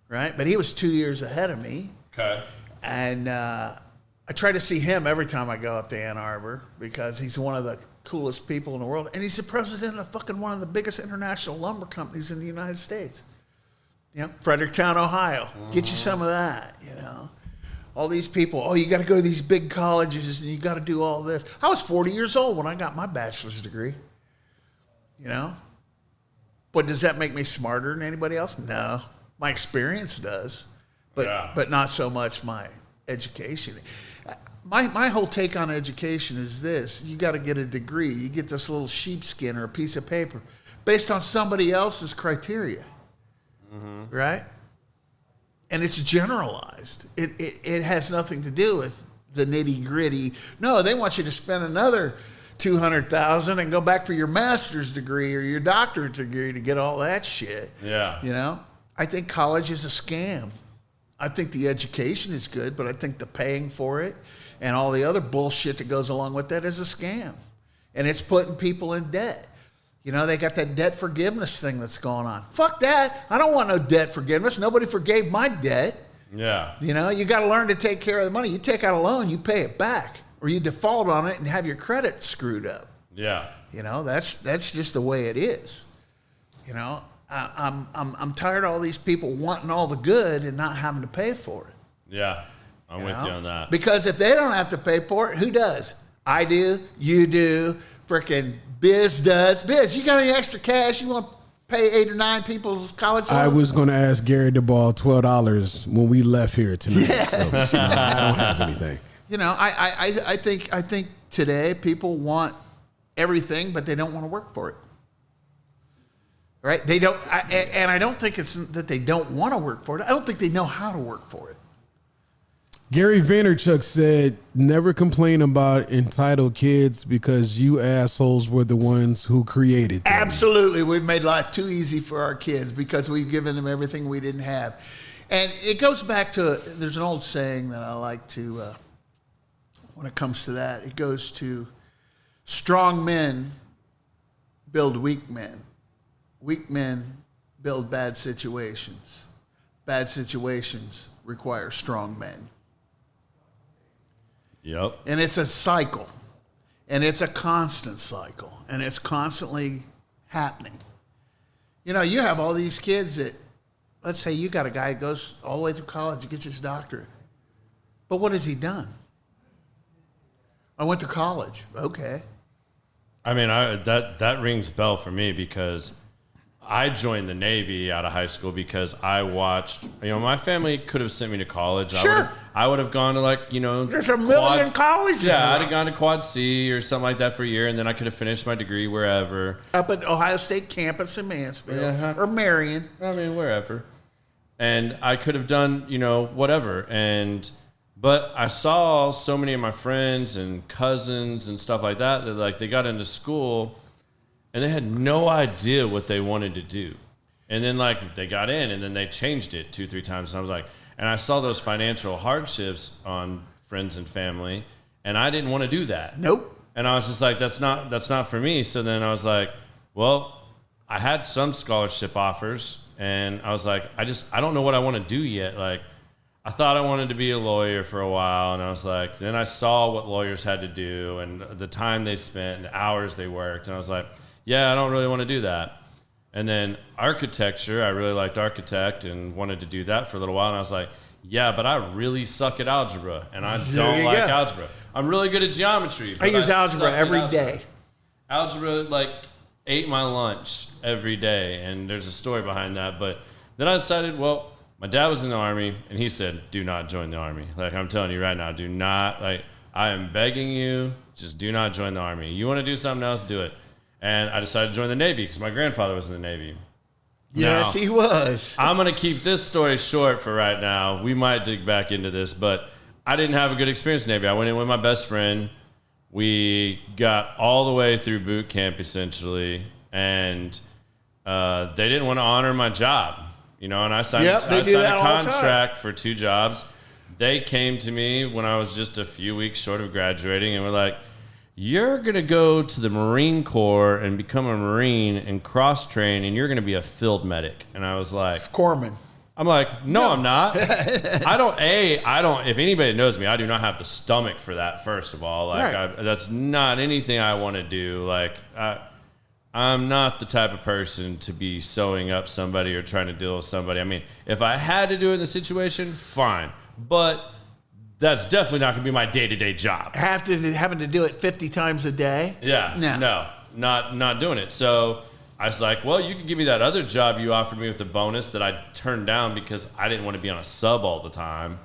right? But he was 2 years ahead of me. Okay. And I try to see him every time I go up to Ann Arbor because he's one of the coolest people in the world, and he's the president of fucking one of the biggest international lumber companies in the United States. Fredericktown, Ohio. Get you some of that, All these people, you got to go to these big colleges and you got to do all this. I was 40 years old when I got my bachelor's degree, But does that make me smarter than anybody else? No. My experience does, but not so much my education. My whole take on education is this. You got to get a degree. You get this little sheepskin or a piece of paper based on somebody else's criteria, right? And it's generalized. It has nothing to do with the nitty gritty. No, they want you to spend another $200,000 and go back for your master's degree or your doctorate degree to get all that shit. Yeah. I think college is a scam. I think the education is good, but I think the paying for it and all the other bullshit that goes along with that is a scam. And it's putting people in debt. They got that debt forgiveness thing that's going on. Fuck that. I don't want no debt forgiveness. Nobody forgave my debt. Yeah. You got to learn to take care of the money. You take out a loan, you pay it back, or you default on it and have your credit screwed up. Yeah. That's just the way it is. I'm tired of all these people wanting all the good and not having to pay for it. Yeah. I'm with you on that. Because if they don't have to pay for it, who does? I do, you do, frickin' Biz does. Biz, you got any extra cash? You want to pay 8 or 9 people's college loan? I was going to ask Gary DeBall $12 when we left here tonight. Yeah. So, I don't have anything. I think today people want everything, but they don't want to work for it. Right? They don't, and I don't think it's that they don't want to work for it. I don't think they know how to work for it. Gary Vaynerchuk said, never complain about entitled kids because you assholes were the ones who created them. Absolutely. We've made life too easy for our kids because we've given them everything we didn't have. And it goes back to, there's an old saying that I like to, when it comes to that, it goes to strong men build weak men. Weak men build bad situations. Bad situations require strong men. Yep. And it's a cycle. And it's a constant cycle. And it's constantly happening. You have all these kids that, let's say you got a guy who goes all the way through college and gets his doctorate. But what has he done? I went to college. Okay. I mean, that rings bell for me because I joined the Navy out of high school because I watched, my family could have sent me to college. Sure. I would have gone to there's a million colleges. Yeah, I'd have gone to Quad C or something like that for a year, and then I could have finished my degree wherever. Up at Ohio State campus in Mansfield or Marion. I mean, wherever. And I could have done, whatever. But I saw so many of my friends and cousins and stuff like that they got into school and they had no idea what they wanted to do. And then they got in and then they changed it 2-3 times. And I was and I saw those financial hardships on friends and family. And I didn't want to do that. Nope. And I was just like, that's not for me. So then I was like, well, I had some scholarship offers, and I was like, I don't know what I want to do yet. Like, I thought I wanted to be a lawyer for a while, and I was like, then I saw what lawyers had to do and the time they spent and the hours they worked, and I was like, yeah, I don't really want to do that. And then architecture, I really liked architect and wanted to do that for a little while, and I was like, yeah, but I really suck at algebra, and I don't like algebra. I'm really good at geometry. I use algebra every day. Algebra, like, ate my lunch every day, and there's a story behind that. But then I decided, well, my dad was in the Army, and he said, do not join the Army. Like, I'm telling you right now, do not. Like, I am begging you, just do not join the Army. You want to do something else, do it. And I decided to join the Navy because my grandfather was in the Navy. Yes, he was. I'm going to keep this story short for right now. We might dig back into this, but I didn't have a good experience in the Navy. I went in with my best friend. We got all the way through boot camp, essentially, and they didn't want to honor my job. You know, and I signed a contract for 2 jobs. They came to me when I was just a few weeks short of graduating and were like, you're going to go to the Marine Corps and become a Marine and cross-train, and you're going to be a field medic. And I was like... Corpsman. I'm like, no, I'm not. I don't, if anybody knows me, I do not have the stomach for that, first of all. Like, right. That's not anything I want to do. Like, I'm not the type of person to be sewing up somebody or trying to deal with somebody. I mean, if I had to do it in the situation, fine. But that's definitely not going to be my day-to-day job. Having to do it 50 times a day? Yeah. No, not doing it. So I was like, well, you can give me that other job you offered me with the bonus that I turned down because I didn't want to be on a sub all the time,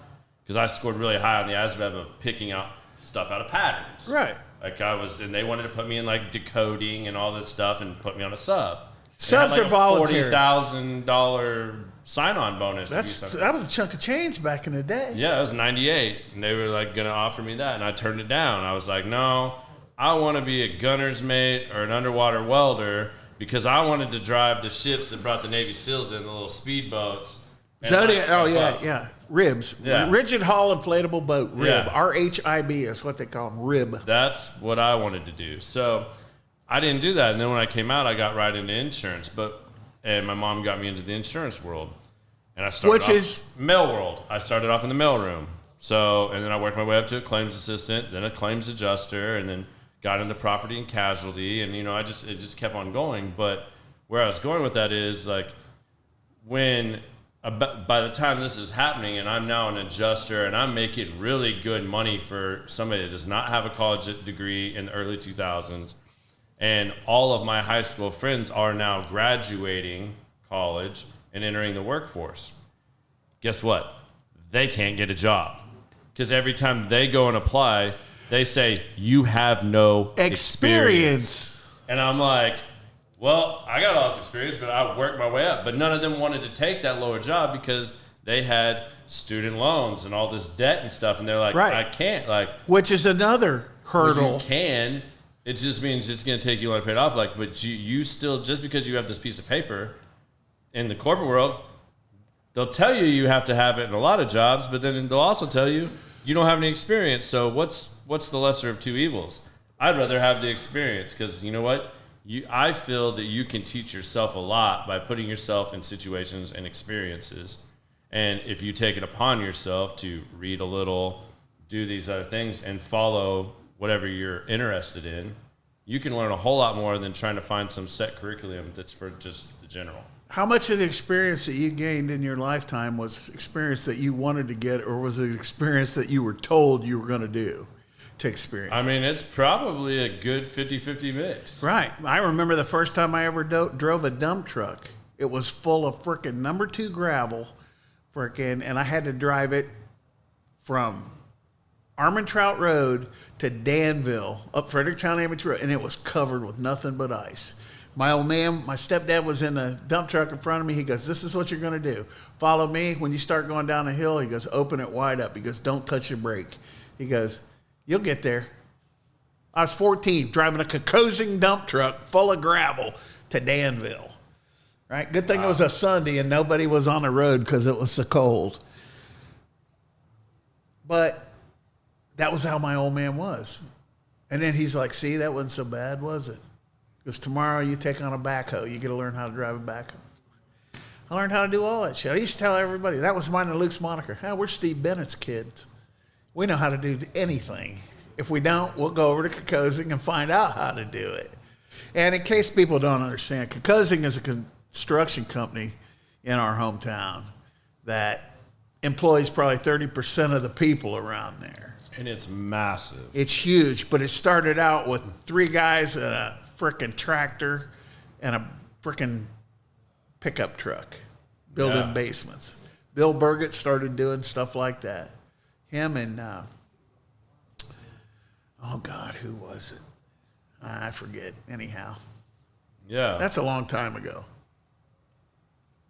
because I scored really high on the ASVAB of picking out stuff out of patterns. Right. Like and they wanted to put me in like decoding and all this stuff and put me on a sub. Subs are voluntary. $40,000 sign-on bonus. That was a chunk of change back in the day. Yeah, it was 98, and they were like going to offer me that, and I turned it down. I was like, no, I want to be a gunner's mate or an underwater welder, because I wanted to drive the ships that brought the Navy SEALs in, the little speedboats. Zodiac, yeah. Ribs. Yeah. Rigid hull inflatable boat, rib. Yeah. RHIB is what they call them, rib. That's what I wanted to do. So I didn't do that. And then when I came out, I got right into insurance. And my mom got me into the insurance world. And I started mail world. I started off in the mailroom. So, and then I worked my way up to a claims assistant, then a claims adjuster, and then got into property and casualty. And, you know, it just kept on going. But where I was going with that is, like, by the time this is happening and I'm now an adjuster and I'm making really good money for somebody that does not have a college degree in the early 2000s, and all of my high school friends are now graduating college and entering the workforce, guess what? They can't get a job, because every time they go and apply, they say, you have no experience. And I'm like, well, I got all this experience, but I worked my way up. But none of them wanted to take that lower job because they had student loans and all this debt and stuff. And they're like, right. I can't. Like, which is another hurdle. Well, you can. It just means it's going to take you long to pay it off. Like, but you still, just because you have this piece of paper in the corporate world, they'll tell you have to have it in a lot of jobs, but then they'll also tell you don't have any experience. So what's the lesser of two evils? I'd rather have the experience, because you know what? I feel that you can teach yourself a lot by putting yourself in situations and experiences. And if you take it upon yourself to read a little, do these other things, and follow whatever you're interested in, you can learn a whole lot more than trying to find some set curriculum that's for just the general. How much of the experience that you gained in your lifetime was experience that you wanted to get, or was it experience that you were told you were going to do? To experience. I mean, it's probably a good 50-50 mix. Right. I remember the first time I ever drove a dump truck. It was full of frickin' number 2 gravel, and I had to drive it from Armentrout Road to Danville, up Fredericktown Amateur Road, and it was covered with nothing but ice. My old man, my stepdad, was in a dump truck in front of me. He goes, this is what you're going to do. Follow me. When you start going down a hill, he goes, open it wide up. He goes, don't touch your brake. He goes, you'll get there. I was 14, driving a Kokosing dump truck full of gravel to Danville. Right? Good thing it was a Sunday and nobody was on the road because it was so cold. But that was how my old man was. And then he's like, see, that wasn't so bad, was it? Because tomorrow you take on a backhoe. You got to learn how to drive a backhoe. I learned how to do all that shit. I used to tell everybody, that was mine and Luke's moniker. Hey, we're Steve Bennett's kids. We know how to do anything. If we don't, we'll go over to Kokosing and find out how to do it. And in case people don't understand, Kokosing is a construction company in our hometown that employs probably 30% of the people around there. And it's massive. It's huge, but it started out with 3 guys and a frickin' tractor and a frickin' pickup truck building basements. Bill Burgett started doing stuff like that. Him and, oh God, who was it? I forget. Anyhow. Yeah. That's a long time ago.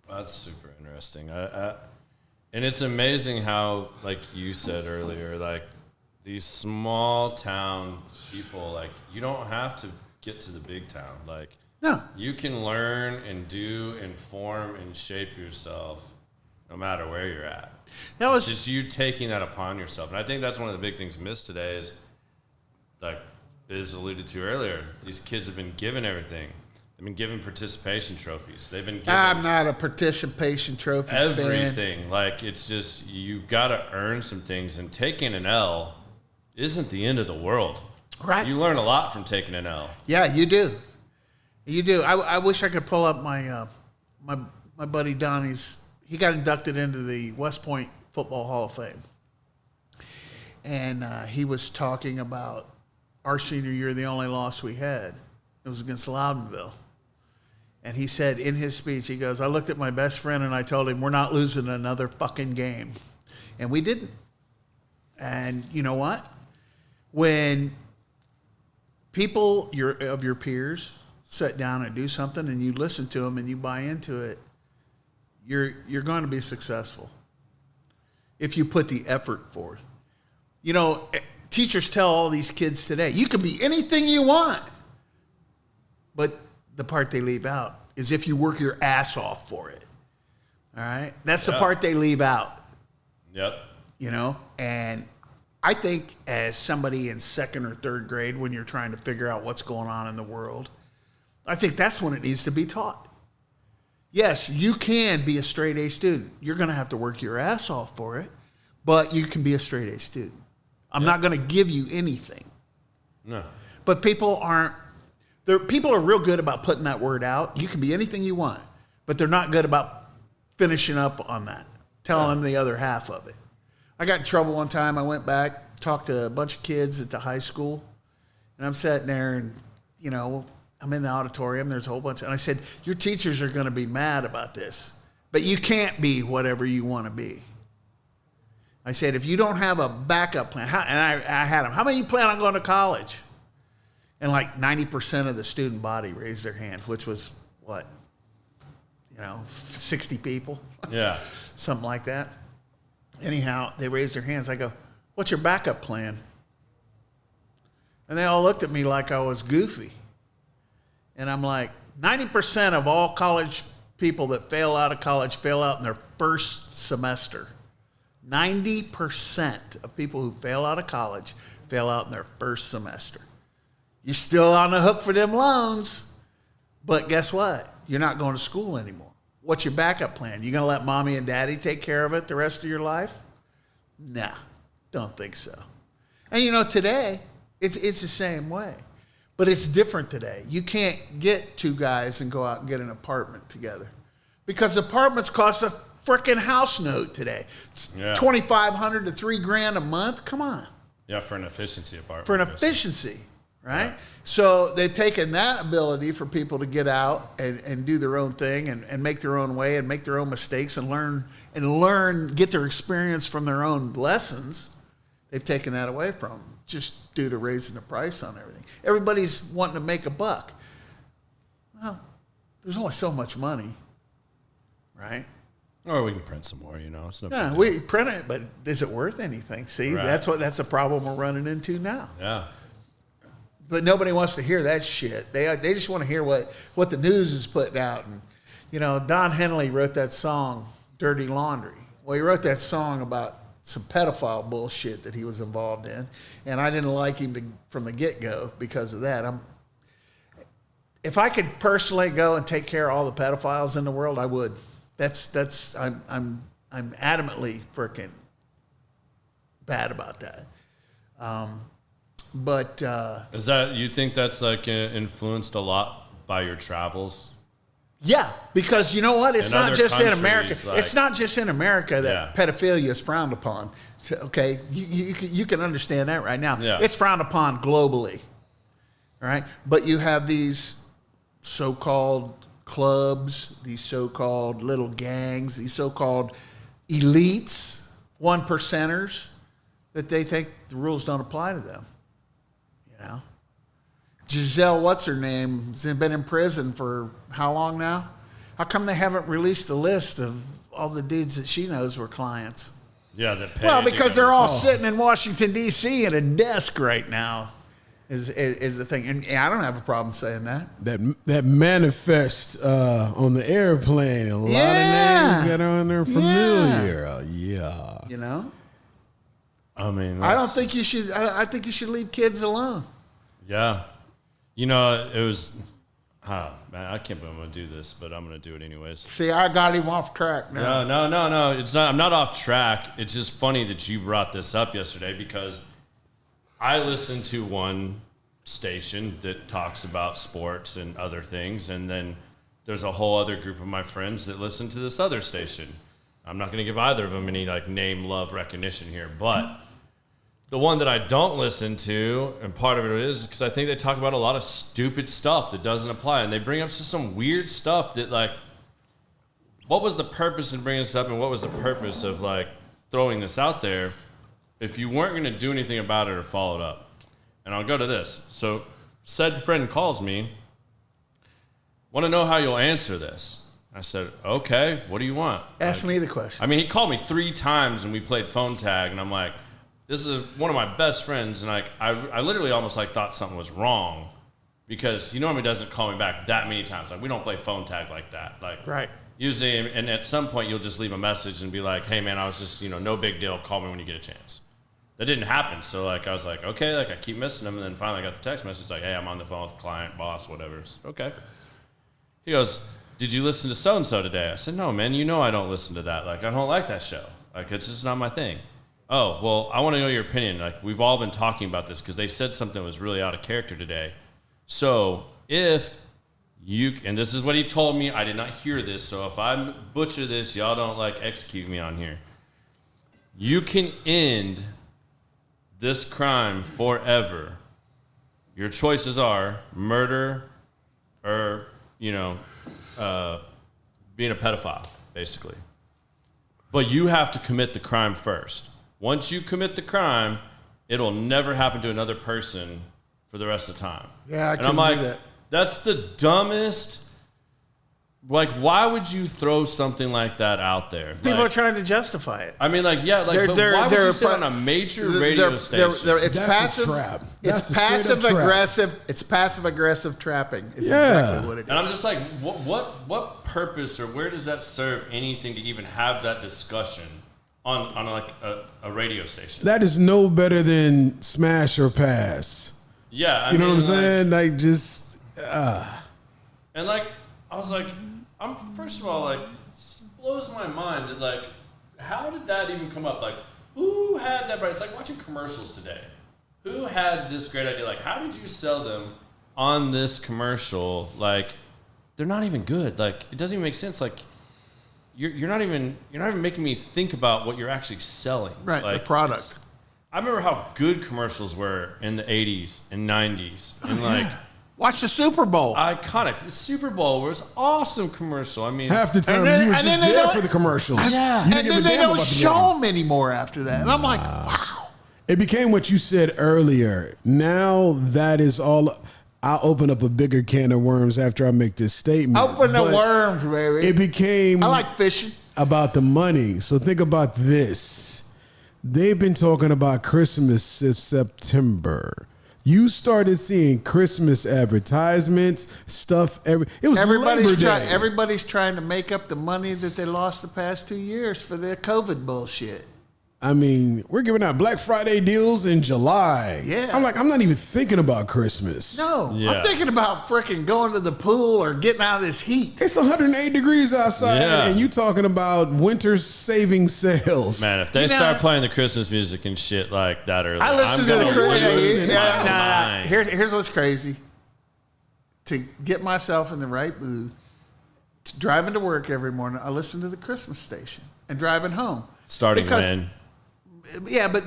That's super interesting. And it's amazing how, like you said earlier, like these small town people, like you don't have to get to the big town. Like No. you can learn and do and form and shape yourself no matter where you're at. That was It's just you taking that upon yourself. And I think that's one of the big things missed today is, like Biz alluded to earlier, these kids have been given everything. They've been given participation trophies. They've been given I'm not a participation trophy fan. everything. Like, it's just, you've got to earn some things. And taking an L isn't the end of the world. Right. You learn a lot from taking an L. Yeah, you do. You do. I wish I could pull up my my buddy Donnie's. He got inducted into the West Point Football Hall of Fame. And he was talking about our senior year, the only loss we had. It was against Loudonville. And he said in his speech, he goes, I looked at my best friend and I told him, we're not losing another fucking game. And we didn't. And you know what? When people of your peers sit down and do something and you listen to them and you buy into it, you're going to be successful if you put the effort forth. You know, teachers tell all these kids today, you can be anything you want. But the part they leave out is if you work your ass off for it. All right? That's the part they leave out. Yep. You know? And I think as somebody in 2nd or 3rd grade, when you're trying to figure out what's going on in the world, I think that's when it needs to be taught. Yes, you can be a straight A student. You're going to have to work your ass off for it, but you can be a straight A student. I'm not going to give you anything. No. But people are real good about putting that word out. You can be anything you want, but they're not good about finishing up on that, telling them the other half of it. I got in trouble one time. I went back, talked to a bunch of kids at the high school, and I'm sitting there and, you know, I'm in the auditorium. There's a whole bunch. And I said, your teachers are going to be mad about this, but you can't be whatever you want to be. I said, if you don't have a backup plan, and I had them, how many of you plan on going to college? And like 90% of the student body raised their hand, which was what? 60 people? Yeah. Something like that. Anyhow, they raised their hands. I go, what's your backup plan? And they all looked at me like I was goofy. And I'm like, 90% of all college people that fail out of college fail out in their first semester. 90% of people who fail out of college fail out in their first semester. You're still on the hook for them loans, but guess what? You're not going to school anymore. What's your backup plan? You going to let mommy and daddy take care of it the rest of your life? Nah, don't think so. And today, it's the same way. But it's different today. You can't get 2 guys and go out and get an apartment together. Because apartments cost a freaking house note today. Yeah. $2,500 to $3,000 a month. Come on. Yeah, for an efficiency apartment. For an efficiency, right? Yeah. So they've taken that ability for people to get out and do their own thing and make their own way and make their own mistakes and learn, get their experience from their own lessons. They've taken that away from them just due to raising the price on everything. Everybody's wanting to make a buck. Well, there's only so much money, right? Or we can print some more, It's no Yeah, big deal. we print it, but is it worth anything? See, Right. that's the problem we're running into now. Yeah. But nobody wants to hear that shit. They just want to hear what the news is putting out. And Don Henley wrote that song, Dirty Laundry. Well, he wrote that song about some pedophile bullshit that he was involved in, and I didn't like him from the get-go because of that. If I could personally go and take care of all the pedophiles in the world, I would. I'm adamantly freaking bad about that. But is that, you think that's like influenced a lot by your travels? yeah, because you know what? It's not just in America. Like, it's not just in America that pedophilia is frowned upon. So, okay, you can understand that right now. Yeah. It's frowned upon globally, all right? But you have these so-called clubs, these so-called little gangs, these so-called elites, 1%ers, that they think the rules don't apply to them. You know? Giselle, what's her name, has been in prison for how long now? How come they haven't released the list of all the dudes that she knows were clients? Yeah, that pay. Well, because they're all sitting in Washington, D.C. at a desk right now. Is the thing, and I don't have a problem saying that. That manifest on the airplane, a lot of names that are on there familiar. Yeah. You know, I mean, I don't think you should. I think you should leave kids alone. Yeah, you know, it was. Man, I can't believe I'm gonna do this, but I'm gonna do it anyways. See, I got him off track now. No. It's not. I'm not off track. It's just funny that you brought this up yesterday because I listened to one station that talks about sports and other things, and then there's a whole other group of my friends that listen to this other station. I'm not going to give either of them any like name, love, recognition here, but the one that I don't listen to, and part of it is because I think they talk about a lot of stupid stuff that doesn't apply, and they bring up just some weird stuff that, like, what was the purpose in bringing this up, and what was the purpose of like throwing this out there if you weren't going to do anything about it or follow it up? And I'll go to this. So said friend calls me, want to know how you'll answer this. I said, okay, what do you want? Ask me the question. I mean, he called me 3 times and we played phone tag, and I'm like, this is one of my best friends, and like I literally almost like thought something was wrong because he normally doesn't call me back that many times. Like, we don't play phone tag like that. Like, right. Usually, and at some point you'll just leave a message and be like, hey man, I was just, no big deal. Call me when you get a chance. That didn't happen. So like, I was like, okay, like I keep missing him. And then finally I got the text message like, hey, I'm on the phone with client, boss, whatever. Okay. He goes, did you listen to so-and-so today? I said, no, man, I don't listen to that. Like, I don't like that show. Like, it's just not my thing. Oh, well, I want to know your opinion. Like, we've all been talking about this because they said something that was really out of character today. So if you, and this is what he told me, I did not hear this. So if I butcher this, y'all don't like execute me on here. You can end this crime forever. Your choices are murder or, being a pedophile, basically. But you have to commit the crime first. Once you commit the crime, it'll never happen to another person for the rest of the time. Yeah, I and can I'm like, do that. That's the dumbest. Like, why would you throw something like that out there? People are trying to justify it. I mean, like, yeah, like, but why would you say on a major radio station? It's That's passive. a trap. It's That's a passive straight-up trap. aggressive. It's passive aggressive trapping. Is Yeah. exactly what it is. And I'm just like, what purpose or where does that serve anything to even have that discussion on like a radio station? That is no better than smash or pass. Yeah, I You know mean, what I'm like, saying? Like, just And like, I was like, first of all, like, it blows my mind that, like, how did that even come up? Like, who had that? It's like watching commercials today. Who had this great idea? Like, how did you sell them on this commercial? Like, they're not even good. Like, it doesn't even make sense. Like, you're not even making me think about what you're actually selling. Right, Like, the product. I remember how good commercials were in the 80s and 90s. And, like, Watch the Super Bowl. iconic. The Super Bowl was awesome commercial. I mean, half the time then- you were and just then they there don't- for the commercials. Yeah. You didn't and give then a they damn don't about the show game. them anymore after that. And I'm like, wow. It became what you said earlier. Now that is all. I'll open up a bigger can of worms after I make this statement. Open the But worms, baby. It became I like fishing. about the money. So think about this. They've been talking about Christmas since September. You started seeing Christmas advertisements, stuff. It was Labor Day. Everybody's trying to make up the money that they lost the past 2 years for their COVID bullshit. I mean, we're giving out Black Friday deals in July. Yeah. I'm like, I'm not even thinking about Christmas. No, Yeah. I'm thinking about freaking going to the pool or getting out of this heat. It's 108 degrees outside, Yeah. and you talking about winter saving sales. Man, if they You know- start playing the Christmas music and shit like that early, I listen I'm to the gonna Christmas. lose my mind. Here's what's crazy. To get myself in the right mood, driving to work every morning, I listen to the Christmas station and driving home. Starting Because- when? Yeah, but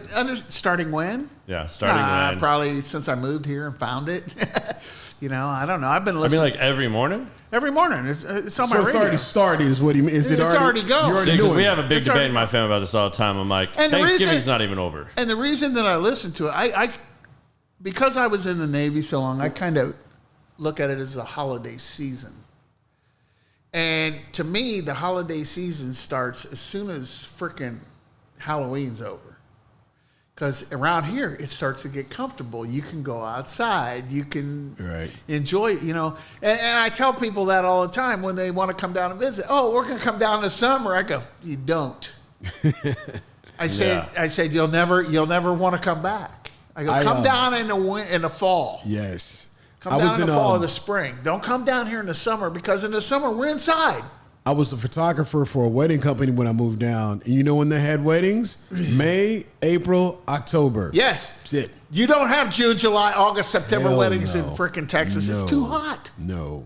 starting when? Yeah, starting when? Probably since I moved here and found it. I don't know. I've been I mean, listening like every morning? every morning. It's on my So it's radio. already started, is what he means. Is it It's already going. You're already Because doing we it. have a big It's debate already- in my family about this all the time. I'm like, And the Thanksgiving's reason- not even over. And the reason that I listen to it, I because I was in the Navy so long, I kind of look at it as a holiday season. And to me, the holiday season starts as soon as frickin' Halloween's over. Because around here, it starts to get comfortable. You can go outside. You can Right. enjoy, And I tell people that all the time when they want to come down and visit. Oh, we're going to come down in the summer. I go, you don't. I said you'll never want to come back. I go, come down in the fall. Yes. Come down in the fall or the spring. Don't come down here in the summer because in the summer we're inside. I was a photographer for a wedding company when I moved down. And you know when they had weddings? May, April, October. Yes. That's it. You don't have June, July, August, September Hell weddings in no. frickin' Texas. It's No. too hot. No.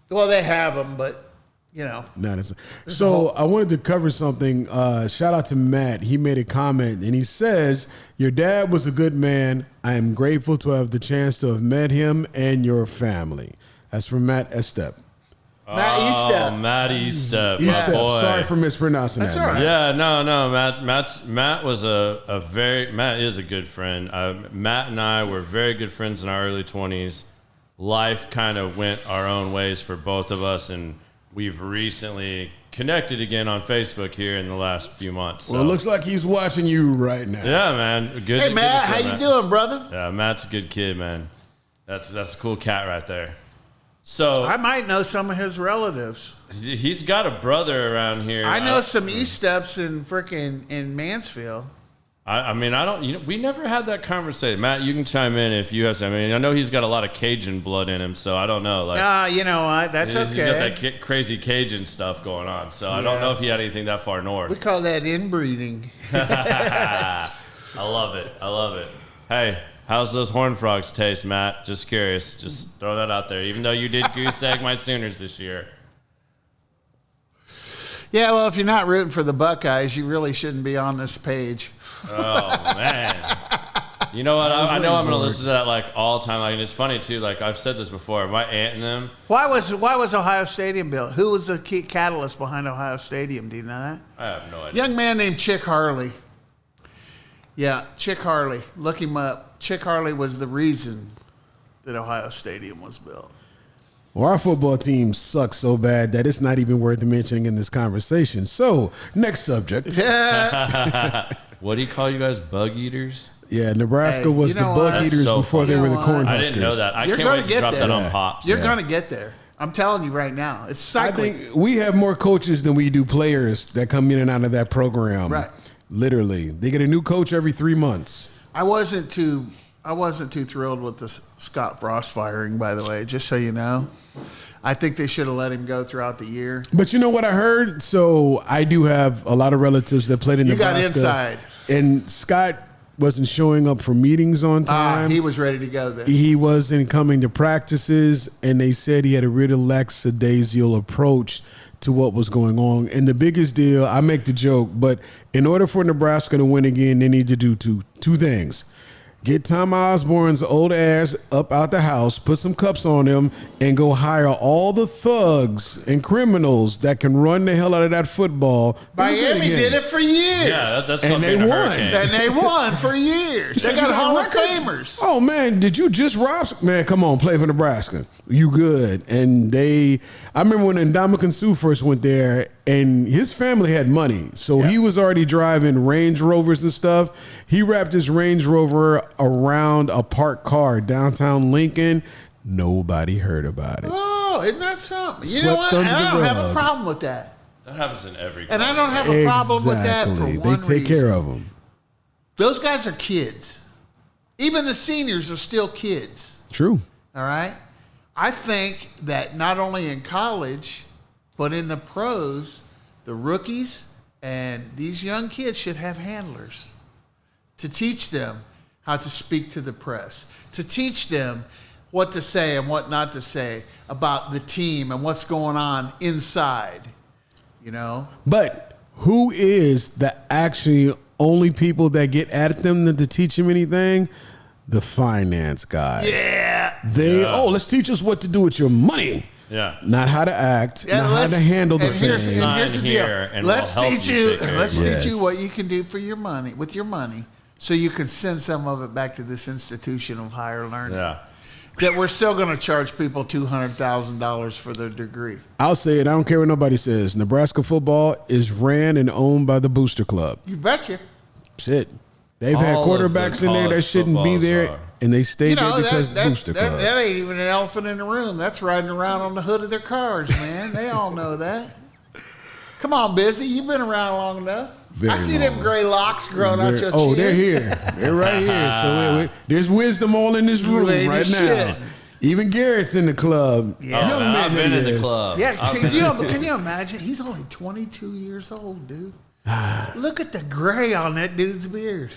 Well, they have them, but, Not as, so I wanted to cover something. Shout out to Matt. He made a comment and he says, "Your dad was a good man. I am grateful to have the chance to have met him and your family." That's from Matt Estep. Matt Eastep. Matt Eastep. my Estep. boy. Sorry for mispronouncing That's that. all man. right. Yeah, no. Matt was Matt is a good friend. Matt and I were very good friends in our early 20s. Life kind of went our own ways for both of us, and we've recently connected again on Facebook here in the last few months. So. Well, it looks like he's watching you right now. Yeah, man. Good. Hey, good Matt, to see how you doing, brother? Yeah, Matt's a good kid, man. That's a cool cat right there. So I might know some of his relatives. he's got a brother around here. I know some Easteps in Mansfield. I mean, I don't. We never had that conversation. Matt, you can chime in if you have some. I mean, I know he's got a lot of Cajun blood in him, so I don't know. Like, You know what? That's he's got okay. that crazy Cajun stuff going on. So I don't know if he had anything that far We north. call that inbreeding. I love it. Hey, how's those Horned Frogs taste, Matt? Just curious. Just throw that out there. Even though you did goose egg my Sooners this year. Yeah, well, if you're not rooting for the Buckeyes, you really shouldn't be on this page. Oh man. You know what? I know I'm going to listen to that like all the time. Like, and it's funny too. Like I've said this before. My aunt and them. Why was Ohio Stadium built? Who was the key catalyst behind Ohio Stadium? Do you know that? I have no idea. Young man named Chick Harley. Yeah, Chick Harley. Look him up. Chick Harley was the reason that Ohio Stadium was built. Well, our football team sucks so bad that it's not even worth mentioning in this conversation. So, next subject. What do you call you guys? Bug eaters? Yeah, Nebraska Hey, was you the know bug what? eaters So before they funny. were the You know what? Cornhuskers. I didn't know that. I You're can't gonna wait to get drop there. that on Yeah. Pops. You're going to get there. I'm telling you right now. It's I cycling. think we have more coaches than we do players that come in and out of that program. Right. Literally. They get a new coach every 3 months. I wasn't too thrilled with the Scott Frost firing, by the way, just so you know. I think they should have let him go throughout the year. But you know what I heard? So I do have a lot of relatives that played in You got Nebraska. inside. And Scott wasn't showing up for meetings on time. He was ready to go then. He wasn't coming to practices, and they said he had a really lackadaisical approach to what was going on. And the biggest deal, I make the joke, but in order for Nebraska to win again, they need to do two things. Get Tom Osborne's old ass up out the house, put some cups on him, and go hire all the thugs and criminals that can run the hell out of that football. Miami did it for years. Yeah, that's And called they being a won. hurricane. And they won for years. They Said you got got Hall a of record? Famers. Oh man, did you just rob? Man, come on, play for Nebraska. You good? And I remember when Ndamukong Suh first went there, and his family had money, so he was already driving Range Rovers and stuff. He wrapped his Range Rover around a parked car downtown Lincoln. Nobody heard about it. Oh, isn't that something? You Swept know what? under I the don't have a rug. problem with that. That happens in every. And I don't have a problem with that for Exactly. one They take reason. care of them. Those guys are kids. Even the seniors are still kids. True. All right? I think that not only in college, but in the pros, the rookies and these young kids should have handlers to teach them how to speak to the press, to teach them what to say and what not to say about the team and what's going on inside, you know? But who is the actually only people that get at them to teach them anything? The finance guys. Yeah. Let's teach us what to do with your money. Yeah. Not how to act, Yeah, not how to handle the and here's, thing. and here's the Sign deal. here and Let's we'll help teach you you. take care of Let's it. teach you Yes. what you can do for your money with your money, so you can send some of it back to this institution of higher learning. Yeah. That we're still going to charge people $200,000 for their degree. I'll say it. I don't care what nobody says. Nebraska football is ran and owned by the Booster Club. You betcha. That's it. They've had All of the quarterbacks in there that college shouldn't be footballs there, are. and they stayed You know there because that, Booster that, Club. that ain't even an elephant in the room. That's riding around on the hood of their cars, man. They all know that. Come on, Busy. You've been around long enough. Very I see them long. gray locks growing out your chin. They're here. They're right here. So there's wisdom all in this You room ain't right a now. shit. Even Garrett's in the club. Yeah. Oh, Young man, man I've that been he in the is. club. Yeah, I've can you imagine? He's only 22 years old, dude. Look at the gray on that dude's beard.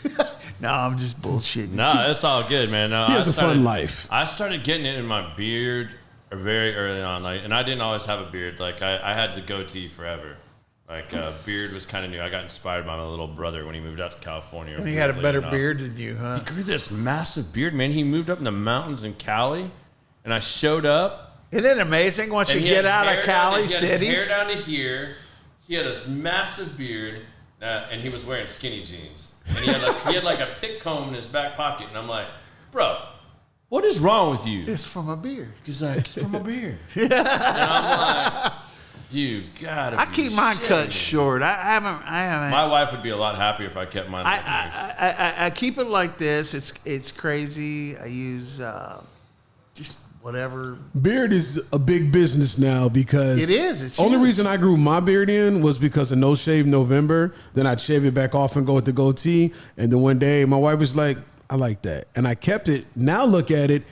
No, I'm just bullshitting. No, it's all good, man. No, He has I a fun life. I started getting it in my beard very early on, like, and I didn't always have a beard. Like I had the goatee forever. Like beard was kind of new. I got inspired by my little brother when he moved out to California. And he had a weirdly better enough. beard than you, huh? He grew this massive beard, man. He moved up in the mountains in Cali, and I showed up. Isn't it amazing once you and he get had out hair of down Cali to- he had cities? hair down to here. He had this massive beard, and he was wearing skinny jeans. And he had like a pick comb in his back pocket, and I'm like, bro, what is wrong with you? It's from a beard. He's like, it's from a beard. And I'm like, you gotta. I be keep mine shitting cut me. short. I haven't. My wife would be a lot happier if I kept mine. Like this. I keep it like this. It's crazy. I use just whatever. Beard is a big business now because It is. It's only huge. reason I grew my beard in was because of No Shave November. Then I'd shave it back off and go with the goatee. And then one day my wife was like, I like that. And I kept it. Now look at it.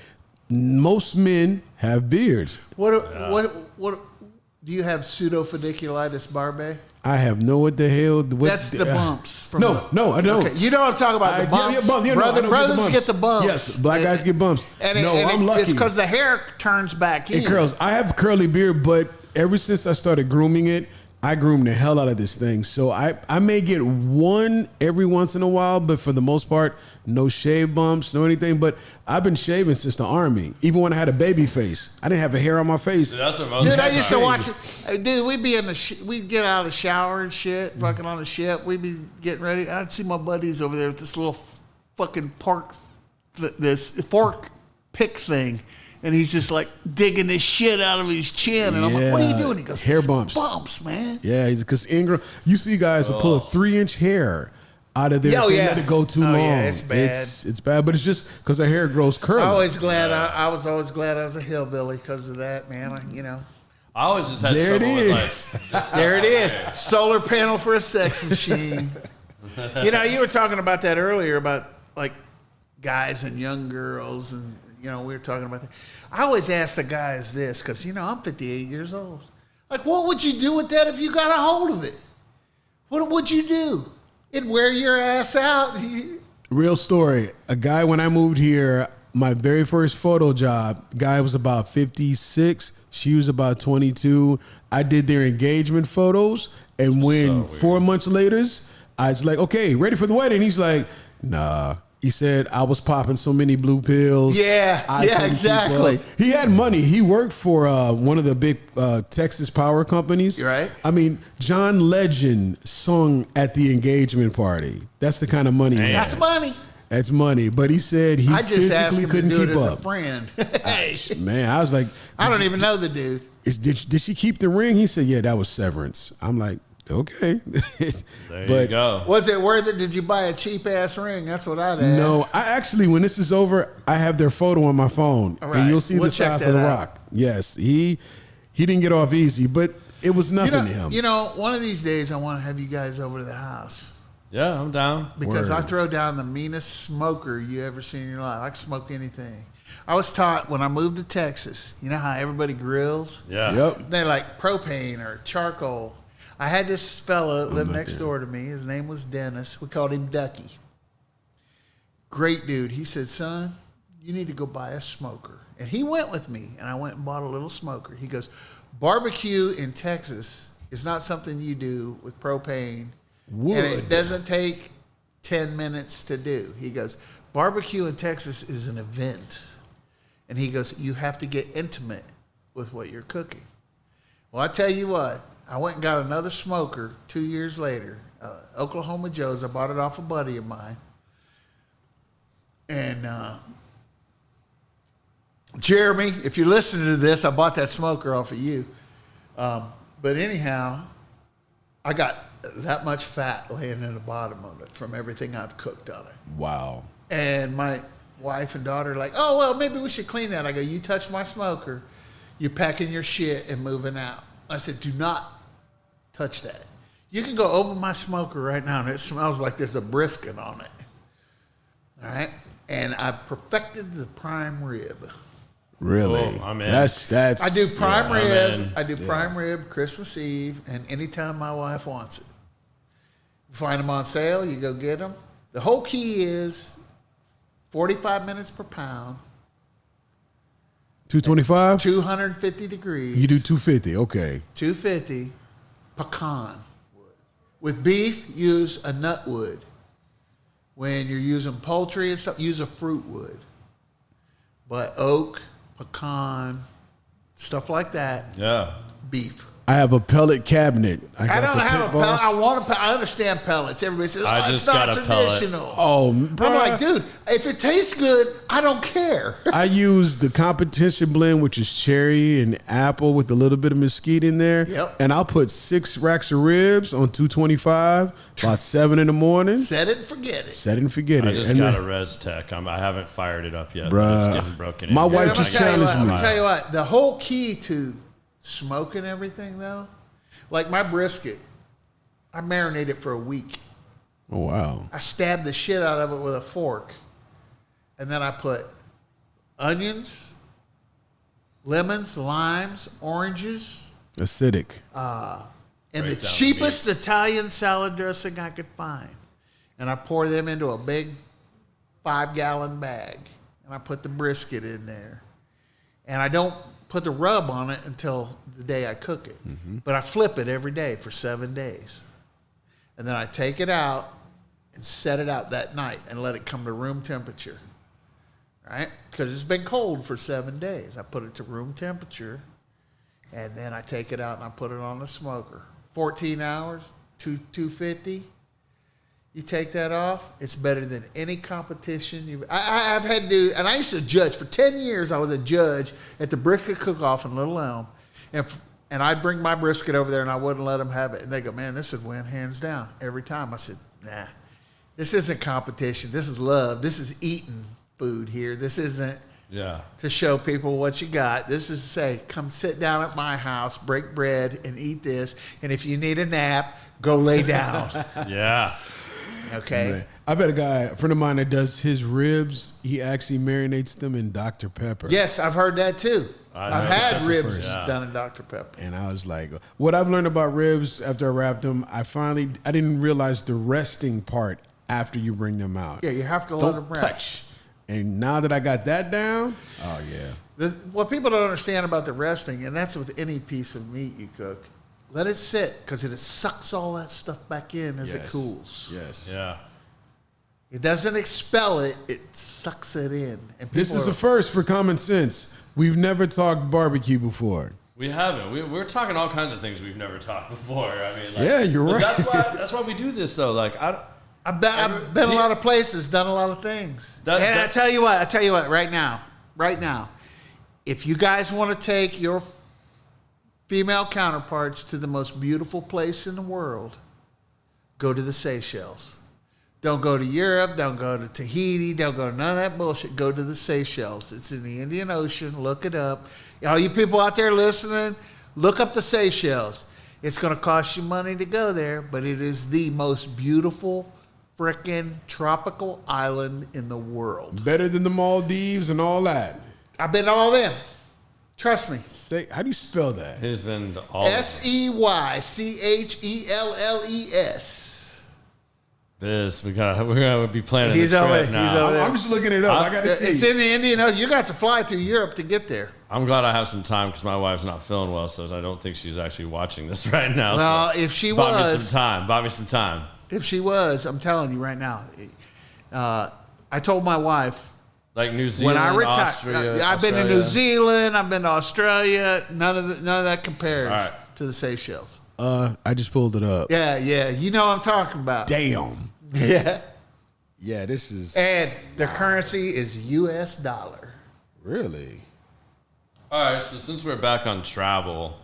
Most men have beards. What do you have pseudofuniculitis barbae? I have no what the hell. That's the bumps. From No, I don't. Okay, you know what I'm talking about. The bumps. Brothers get the bumps. Yes, black guys get bumps. I'm lucky. It's because the hair turns back in. It curls. I have a curly beard, but ever since I started grooming it, I groom the hell out of this thing. So I may get one every once in a while, but for the most part, no shave bumps, no anything. But I've been shaving since the Army. Even when I had a baby face, I didn't have a hair on my face. So that's what most Dude, I guys used are. to watch it. Dude, we'd be in the we'd get out of the shower and shit, fucking on the ship. We'd be getting ready. I'd see my buddies over there with this little fucking this fork pick thing. And he's just like digging this shit out of his chin. And I'm like, what are you Yeah, doing? He goes, hair "It's bumps." Bumps, man. Yeah, because Ingram, you see guys will pull a 3-inch hair out of there Oh, if they yeah. let it go too Oh, long. yeah, it's bad. It's bad, but it's just because the hair grows curly. I was always glad I was a hillbilly because of that, man. I always just had There it trouble with like. is. this There it stuff. is. Solar panel for a sex machine. You were talking about that earlier about like guys and young girls, and we were talking about that. I always ask the guys this because I'm 58 years old. Like, what would you do with that if you got a hold of it? What would you do? It'd wear your ass out. Real story. A guy, when I moved here, my very first photo job, guy was about 56. She was about 22. I did their engagement photos. And when 4 months later, I was like, okay, ready for the wedding? He's like, nah. He said, I was popping so many blue pills. Yeah, I couldn't keep exactly. up. He had money. He worked for one of the big Texas power companies. You're right. I mean, John Legend sung at the engagement party. That's the kind of money he had. That's money. That's money. But he said he I just asked physically him to couldn't do it keep as up. a friend. Hey, Man, I was like, I don't even know the dude. did she keep the ring? He said, yeah, that was severance. I'm like, okay. There you go. Was it worth it? Did you buy a cheap ass ring? That's what I'd ask. No, I actually, when this is over, I have their photo on my phone, All right. and you'll see We'll the check size of that the out. rock. Yes, he didn't get off easy, but it was nothing to him. You know, one of these days I want to have you guys over to the house. Yeah, I'm down. Because I Word. throw down the meanest smoker you ever seen in your life. I can smoke anything. I was taught when I moved to Texas, you know how everybody grills? Yeah. Yep. They like propane or charcoal. I had this fella live not next there. door to me. His name was Dennis. We called him Ducky. Great dude. He said, son, you need to go buy a smoker. And he went with me, and I went and bought a little smoker. He goes, barbecue in Texas is not something you do with propane. Wood. And it doesn't take 10 minutes to do. He goes, barbecue in Texas is an event. And he goes, you have to get intimate with what you're cooking. Well, I tell you what, I went and got another smoker 2 years later, Oklahoma Joe's. I bought it off a buddy of mine. And Jeremy, if you're listening to this, I bought that smoker off of you. But anyhow, I got that much fat laying in the bottom of it from everything I've cooked on it. Wow. And my wife and daughter are like, oh, well, maybe we should clean that. I go, you touch my smoker, you're packing your shit and moving out. I said, do not touch that. You can go open my smoker right now, and it smells like there's a brisket on it. All right? And I perfected the prime rib. Really? Oh, I'm in. That's. I do prime I'm in. rib. I do prime rib Christmas Eve, and anytime my wife wants it. You find them on sale, you go get them. The whole key is 45 minutes per pound, 225. 250 degrees. You do 250. Okay. 250 pecan wood. With beef, use a nut wood. When you're using poultry and stuff, use a fruit wood. But oak, pecan, stuff like that, Yeah. beef. I have a pellet cabinet. I got don't the have a Pit pellet. Boss. I want a pellet. I understand pellets. Everybody says, I oh, just it's not got a pellet. traditional. Oh, I'm bruh. like, dude, if it tastes good, I don't care. I use the competition blend, which is cherry and apple with a little bit of mesquite in there. Yep. And I'll put 6 racks of ribs on 225 by 7 in the morning. Set it and forget it. Set it and forget it. I just and got then- a Res Tech. I haven't fired it up yet. Bruh. But it's getting broken My in. wife I'm just gonna tell you what, challenged I'm me. gonna tell you what. The whole key to smoking everything, though, like my brisket, I marinate it for a week. Oh, wow. I stab the shit out of it with a fork, and then I put onions, lemons, limes, oranges, Acidic. and the Right down cheapest Italian salad dressing I could find. And I pour them into a big 5-gallon bag. And I put the brisket in there. And I don't put the rub on it until the day I cook it. But I flip it every day for 7 days. And then I take it out and set it out that night and let it come to room temperature. Right? Because it's been cold for 7 days. I put it to room temperature. And then I take it out and I put it on the smoker. 14 hours, 250. You take that off, it's better than any competition I've had to do. And I used to judge. For 10 years, I was a judge at the brisket cook-off in Little Elm. And I'd bring my brisket over there and I wouldn't let them have it. And they go, man, this would win hands down every time. I said, nah, this isn't competition. This is love. This is eating food here. This isn't Yeah. to show people what you got. This is to say, come sit down at my house, break bread, and eat this. And if you need a nap, go lay down. Yeah. Okay? Man. I've had a friend of mine that does his ribs. He actually marinates them in Dr. Pepper. Yes, I've heard that too. I've Dr. had Pepper ribs first. Yeah. done in Dr. Pepper. And I was like, what I've learned about ribs after I wrapped them, I didn't realize the resting part after you bring them out. Yeah, you have to let them Don't rest. touch. And now that I got that down, oh yeah. What people don't understand about the resting, and that's with any piece of meat you cook, let it sit because it sucks all that stuff back in as it Yes. cools. Yes. Yeah. It doesn't expel it, it sucks it in. And This people is are- a first for Common Sense. We've never talked barbecue before. We haven't. We're talking all kinds of things we've never talked before. I mean, like, Yeah, you're but right. That's why we do this though. Like, I've been a lot of places, done a lot of things. And I tell you what, right now, if you guys want to take your female counterparts to the most beautiful place in the world, go to the Seychelles. Don't go to Europe, don't go to Tahiti, don't go to none of that bullshit. Go to the Seychelles. It's in the Indian Ocean. Look it up. All you people out there listening, look up the Seychelles. It's going to cost you money to go there, but it is the most beautiful frickin' tropical island in the world. Better than the Maldives and all that. I've been to all them. Trust me. Say, how do you spell that? He's been to all SEYCHELLES. this. We're gonna be planning He's a over- trip he's now. over there. I'm just looking it up. I got to see. It's in the Indian Ocean. You're going to have to fly through Europe to get there. I'm glad I have some time because my wife's not feeling well, so I don't think she's actually watching this right now. Well, so if she bought me was, some time. Bought me some time. if she was, I'm telling you right now. I told my wife Like New Zealand, when I retired. Austria, I've been to Australia. New Zealand. I've been to Australia. None of that compares All right. to the Seychelles. I just pulled it up. Yeah, you know what I'm talking about. Damn. Yeah, Yeah, this is and their currency is U.S. dollar. really. All right, so since we're back on travel,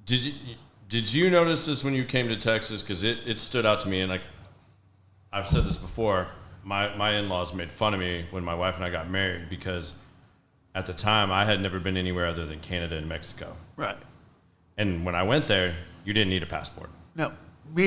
did you notice this when you came to Texas? Because it stood out to me, and like I've said this before, my in-laws made fun of me when my wife and I got married because at the time I had never been anywhere other than Canada and Mexico. Right. And when I went there, you didn't need a passport. No,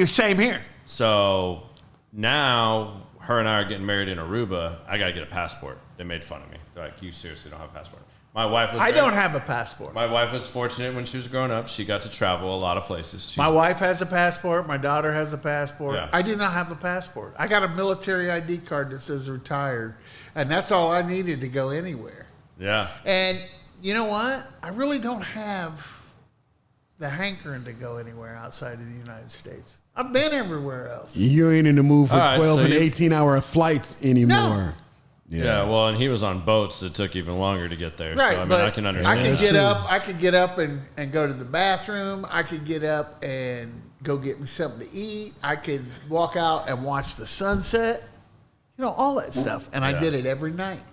same here. So now her and I are getting married in Aruba. I got to get a passport. They made fun of me. They're like, you seriously don't have a passport. My wife was I very- don't have a passport. My wife was fortunate when she was growing up. She got to travel a lot of places. She's, My wife has a passport. My daughter has a passport. Yeah. I do not have a passport. I got a military ID card that says retired, and that's all I needed to go anywhere. yeah. And you know what? I really don't have the hankering to go anywhere outside of the United States. I've been everywhere else. You ain't in the mood for All right, 12 so and you- 18-hour flights anymore. Yeah, well, and he was on boats that took even longer to get there. Right, so, I mean, but I can understand. I could that. get up. I could get up and go to the bathroom. I could get up and go get me something to eat. I could walk out and watch the sunset. You know, all that stuff. And I Yeah. did it every night.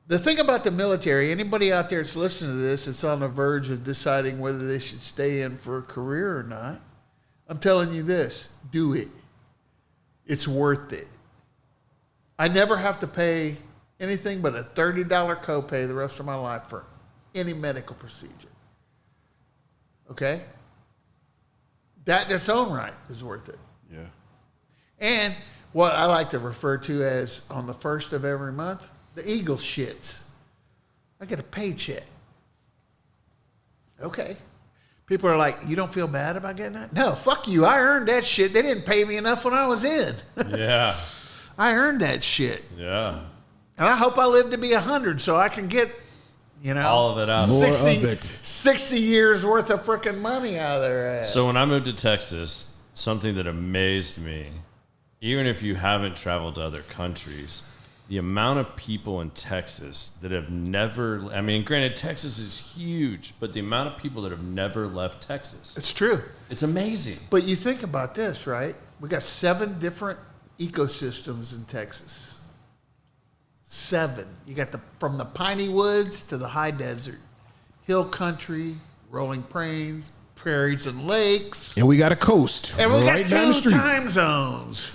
The thing about the military, anybody out there that's listening to this that's on the verge of deciding whether they should stay in for a career or not, I'm telling you this, do it. It's worth it. I never have to pay anything but a $30 copay the rest of my life for any medical procedure. Okay? That in its own right is worth it. Yeah. And what I like to refer to as on the first of every month, the Eagle shits. I get a paycheck. Okay. People are like, you don't feel bad about getting that? No, fuck you. I earned that shit. They didn't pay me enough when I was in. Yeah. I earned that shit. Yeah. And I hope I live to be 100 so I can get, you know, All of it out. More 60, of it. 60 years worth of freaking money out of their ass. So when I moved to Texas, something that amazed me, even if you haven't traveled to other countries, the amount of people in Texas that have never, I mean, granted, Texas is huge, but the amount of people that have never left Texas, It's true. it's amazing. But you think about this, right? We got 7 different ecosystems in Texas. 7. You got from the piney woods to the high desert, hill country, rolling plains, prairies and lakes. And we got a coast And we right got down the 2 street. time zones.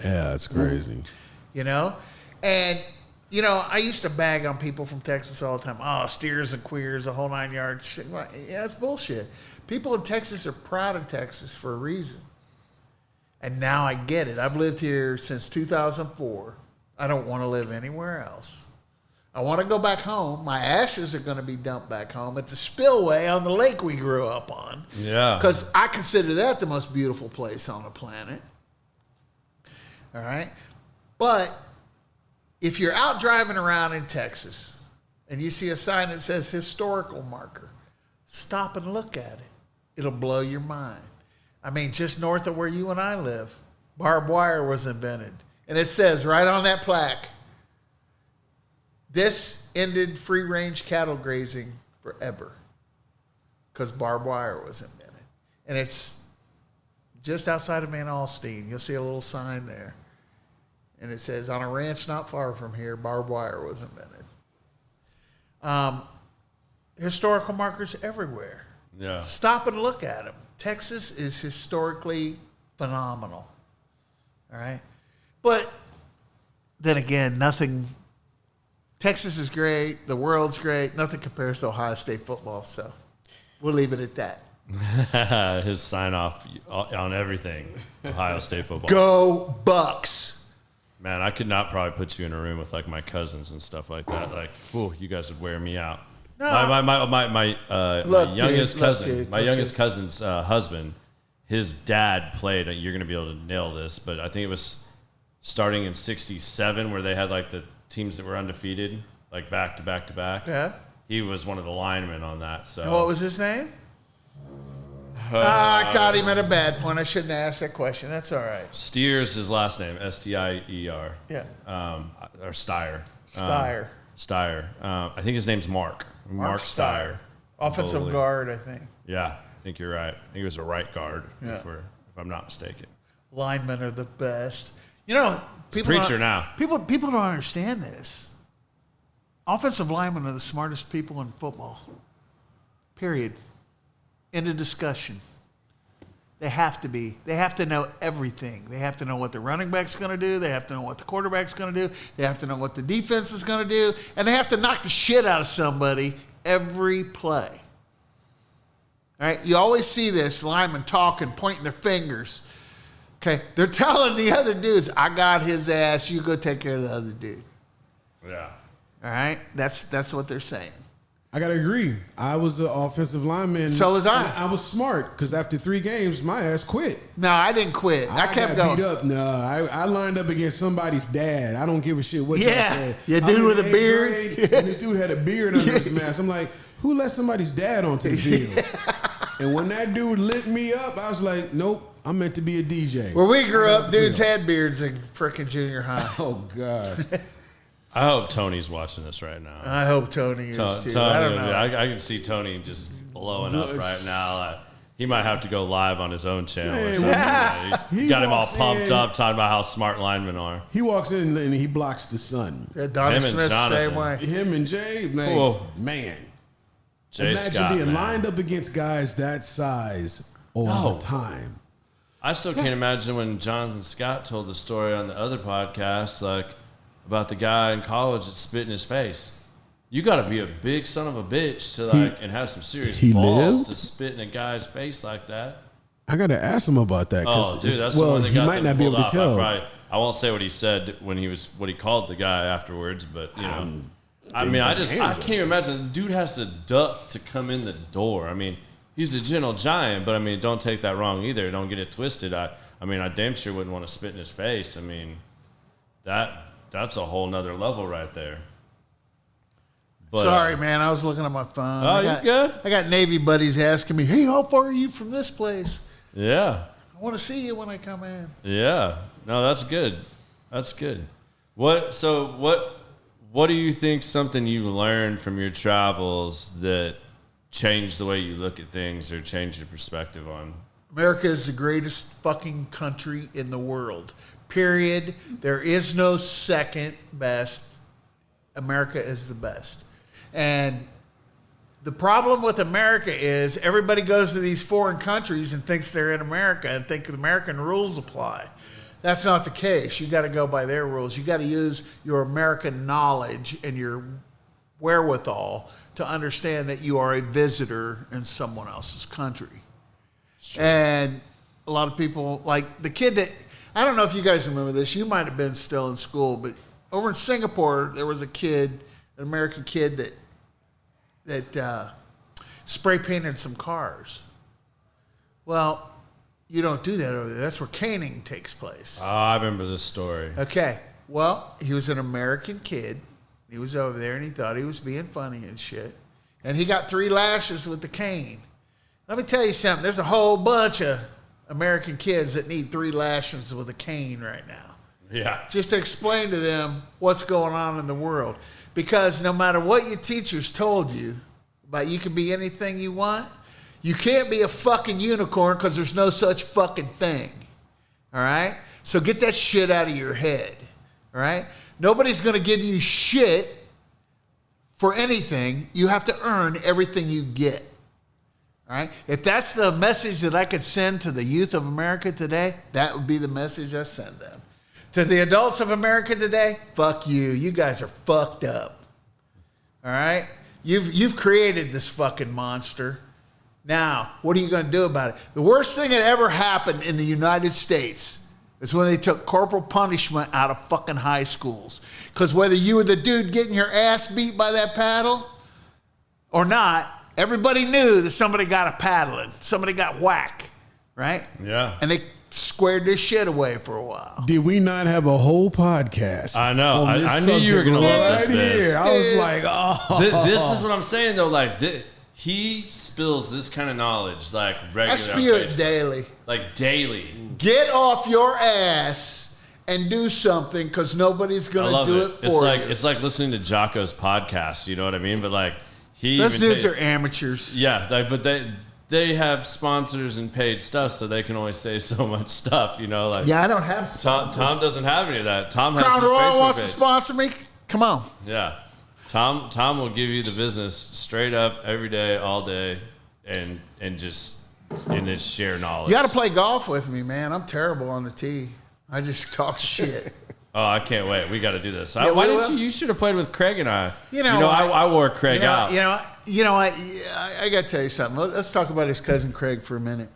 Yeah, that's crazy. You know? And, you know, I used to bag on people from Texas all the time. Oh, steers and queers, the whole 9 yards. Shit. Well, yeah, that's bullshit. People in Texas are proud of Texas for a reason. And now I get it. I've lived here since 2004. I don't want to live anywhere else. I want to go back home. My ashes are going to be dumped back home at the spillway on the lake we grew up on. Yeah. Because I consider that the most beautiful place on the planet. All right? But if you're out driving around in Texas and you see a sign that says historical marker, stop and look at it. It'll blow your mind. I mean, just north of where you and I live, barbed wire was invented. And it says right on that plaque, this ended free-range cattle grazing forever because barbed wire was invented. And it's just outside of Van Alstyne. You'll see a little sign there. And it says, on a ranch not far from here, barbed wire was invented. Historical markers everywhere. Yeah. Stop and look at them. Texas is historically phenomenal. All right? But then again, Texas is great. The world's great. Nothing compares to Ohio State football. So We'll leave it at that. His sign off on everything. Ohio State football. Go Bucks. Man, I could not probably put you in a room with like my cousins and stuff like that. Like, whew, you guys would wear me out. No. My youngest cousin, my youngest cousin's husband, his dad played. You're gonna be able to nail this, but I think it was starting in '67 where they had like the teams that were undefeated, like back to back to back. Yeah. He was one of the linemen on that. So And what was his name? I caught him at a bad point. I shouldn't have asked that question. That's all right. Steers, his last name, Stier. Yeah. Or Steyer. Steyer. Steyer. I think his name's Mark. Mark Steyer. Offensive Totally. guard, I think. Yeah, I think you're right. I think he was a right guard, Yeah. if I'm not mistaken. Linemen are the best. You know, preacher don't- now. People don't understand this. Offensive linemen are the smartest people in football. Period. End of discussion. They have to be. They have to know everything. They have to know what the running back's going to do. They have to know what the quarterback's going to do. They have to know what the defense is going to do. And they have to knock the shit out of somebody every play. All right? You always see this, linemen talking, pointing their fingers. Okay? They're telling the other dudes, I got his ass. You go take care of the other dude. Yeah. All right? That's what they're saying. I gotta agree. I was an offensive lineman. So was I. And I was smart because after 3 games, my ass quit. No, I didn't quit. I kept got going. beat up. No, I lined up against somebody's dad. I don't give a shit what Yeah. y'all said. Yeah, I dude was with in a 8th beard. grade, and this dude had a beard under his mask. I'm like, who let somebody's dad onto the field? And when that dude lit me up, I was like, nope, I'm meant to be a DJ. Where we grew up, dudes quit. had beards in frickin' junior high. Oh God. I hope Tony's watching this right now. I hope Tony is too. Tony, I don't know. I can see Tony just blowing up right now. He might have to go live on his own channel or Man, something. Yeah, he got him all walks pumped in- up, talking about how smart linemen are. He walks in and he blocks the sun. Yeah, Donnie Him and Smith, same Jonathan. way. Him and Jay, man, Whoa. man. Jay Imagine Scott, being man. lined up against guys that size all No. the time. I still can't imagine when Jonathan Scott told the story on the other podcast, like about the guy in college that spit in his face. You got to be a big son of a bitch to and have some serious he balls lived? to spit in a guy's face like that. I gotta ask him about that. Oh, dude, that's the well, one that he got might them not be pulled able to off. tell. I won't say what he said when what he called the guy afterwards, but you know, I mean, I can't even imagine. The dude has to duck to come in the door. I mean, he's a gentle giant, but I mean, don't take that wrong either. Don't get it twisted. I mean, I damn sure wouldn't want to spit in his face. I mean, that's a whole nother level right there. But, Sorry, man. I was looking at my phone. Oh, you good? I got Navy buddies asking me, hey, how far are you from this place? Yeah. I want to see you when I come in. Yeah. No, that's good. That's good. What do you think something you learned from your travels that changed the way you look at things or changed your perspective on? America is the greatest fucking country in the world. Period. There is no second best. America is the best. And the problem with America is everybody goes to these foreign countries and thinks they're in America and think the American rules apply. That's not the case. You got to go by their rules. You got to use your American knowledge and your wherewithal to understand that you are a visitor in someone else's country. And a lot of people, like the kid that, I don't know if you guys remember this, you might have been still in school, but over in Singapore, there was a kid, an American kid that spray painted some cars. Well, you don't do that over there. That's where caning takes place. Oh, I remember this story. Okay. Well, he was an American kid. He was over there and he thought he was being funny and shit. And he got 3 lashes with the cane. Let me tell you something. There's a whole bunch of American kids that need 3 lashes with a cane right now. Yeah. Just to explain to them what's going on in the world. Because no matter what your teachers told you about you can be anything you want, you can't be a fucking unicorn because there's no such fucking thing. All right? So get that shit out of your head. All right? Nobody's going to give you shit for anything. You have to earn everything you get. All right? If that's the message that I could send to the youth of America today, that would be the message I send them. To the adults of America today, fuck you. You guys are fucked up. All right? You've created this fucking monster. Now, what are you going to do about it? The worst thing that ever happened in the United States is when they took corporal punishment out of fucking high schools. Because whether you were the dude getting your ass beat by that paddle or not, everybody knew that somebody got a paddling. Somebody got whacked, right? Yeah. And they squared this shit away for a while. Did we not have a whole podcast? I know. on this I knew you were subject going to love right this. here. I was like, oh. This is what I'm saying, though. Like, he spills this kind of knowledge, like, regularly. I spew it daily. Like, daily. Get off your ass and do something because nobody's I going love to do it. it for you. It's like listening to Jocko's podcast, you know what I mean? But, like, Those dudes are amateurs. Yeah, but they have sponsors and paid stuff, so they can only say so much stuff, you know? Like, Yeah, I don't have Tom doesn't have any of that. Tom has Crown his Royal Facebook wants to page. sponsor me. Come on. Yeah. Tom will give you the business straight up every day, all day, and just share knowledge. You got to play golf with me, man. I'm terrible on the tee. I just talk shit. Oh, I can't wait. We got to do this. Yeah, Why we didn't will. you? You should have played with Craig and I. I I wore Craig out. You know what? I got to tell you something. Let's talk about his cousin Craig for a minute.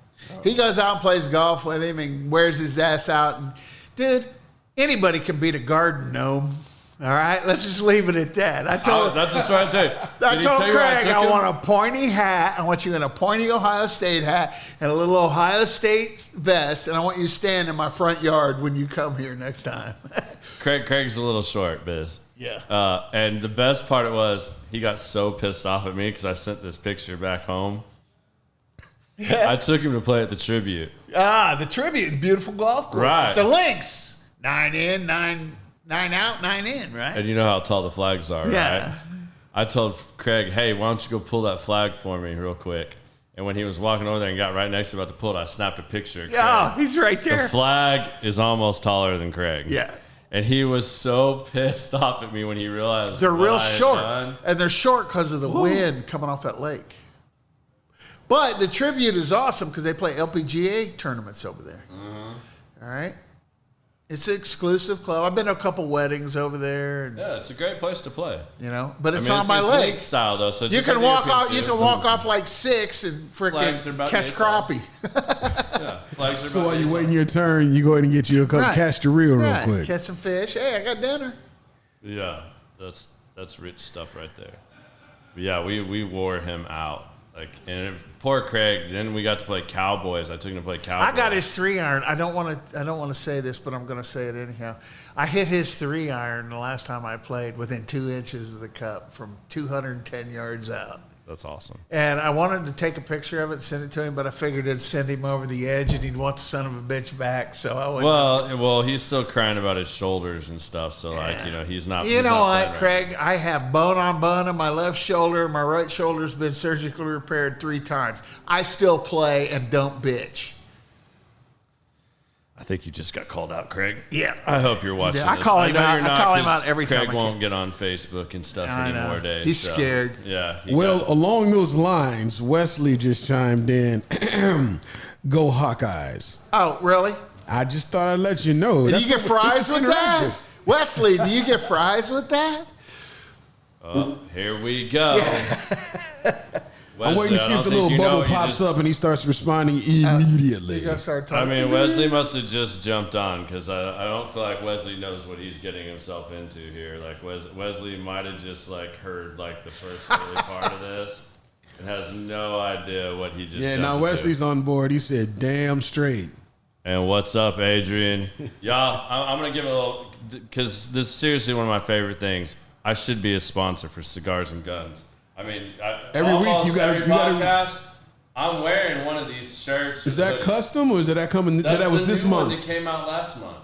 He goes out and plays golf with him and wears his ass out. And, dude, anybody can beat a garden gnome. All right? Let's just leave it at that. That's the story I tell you. I told Craig, I him? want a pointy hat. I want you in a pointy Ohio State hat and a little Ohio State vest, and I want you to stand in my front yard when you come here next time. Craig's a little short, Biz. Yeah. And the best part was he got so pissed off at me because I sent this picture back home. Yeah. I took him to play at the Tribute. The Tribute is beautiful golf course. Right. It's the links. 9 in, 9 out, 9 in, right? And you know how tall the flags are, Yeah. right? I told Craig, hey, why don't you go pull that flag for me real quick? And when he was walking over there and got right next to him about to pull it, I snapped a picture of Craig. Oh, he's right there. The flag is almost taller than Craig. Yeah. And he was so pissed off at me when he realized They're what real I had short. done. And they're short because of the wind coming off that lake. But the Tribute is awesome because they play LPGA tournaments over there. All right? It's an exclusive club. I've been to a couple weddings over there. And, Yeah, it's a great place to play. you know, but it's I mean, on my it's lake. league style though, so it's You just can like walk the off. Europeans You do. can walk off like 6 and Flags are freaking about catch yay tall. crappie. Yeah, flags are So about while you yay waiting your turn, you go ahead and get you a couple catch the reel real Right. quick. Catch some fish. Hey, I got dinner. tall. Yeah, that's rich stuff right there. But yeah, we wore him out. Like, and poor Craig. Then we got to play Cowboys. I took him to play Cowboys. I got his 3-iron. I don't want to say this, but I'm going to say it anyhow. I hit his 3-iron the last time I played within 2 inches of the cup from 210 yards out. That's awesome. And I wanted to take a picture of it and send it to him, but I figured it'd send him over the edge and he'd want the son of a bitch back. So I went. Well, he's still crying about his shoulders and stuff. So like, he's not. You he's know not what, playing right. Craig? I have bone on bone in my left shoulder. My right shoulder's been surgically repaired 3 times. I still play and don't bitch. I think you just got called out, Craig. Yeah. I hope you're watching. I this. call him know out. you're I not, call him 'cause out every time Craig I won't can. get on Facebook and stuff I know. anymore days. He's so, scared. Yeah. Well, along those lines, Wesley just chimed in. Go Hawkeyes! Oh, really? I just thought I'd let you know. Do you get fries this is with that? interactive. Wesley, do you get fries with that? Here we go. I'm waiting to see if the little bubble pops up and he starts responding immediately. You gotta start I talking. mean, Wesley must have just jumped on because I don't feel like Wesley knows what he's getting himself into here. Like Wesley might have just like heard like the first early part of this and has no idea what he just. Yeah, jumped now into. Wesley's on board. He said, "Damn straight." And what's up, Adrian? Y'all, I'm gonna give a little because this is seriously one of my favorite things. I should be a sponsor for Cigars and Guns. I mean, Every week almost you gotta- every you gotta- podcast, I'm wearing one of these shirts. Is that hoodies. custom or is that coming? That's that was the this new one month. that came out last month.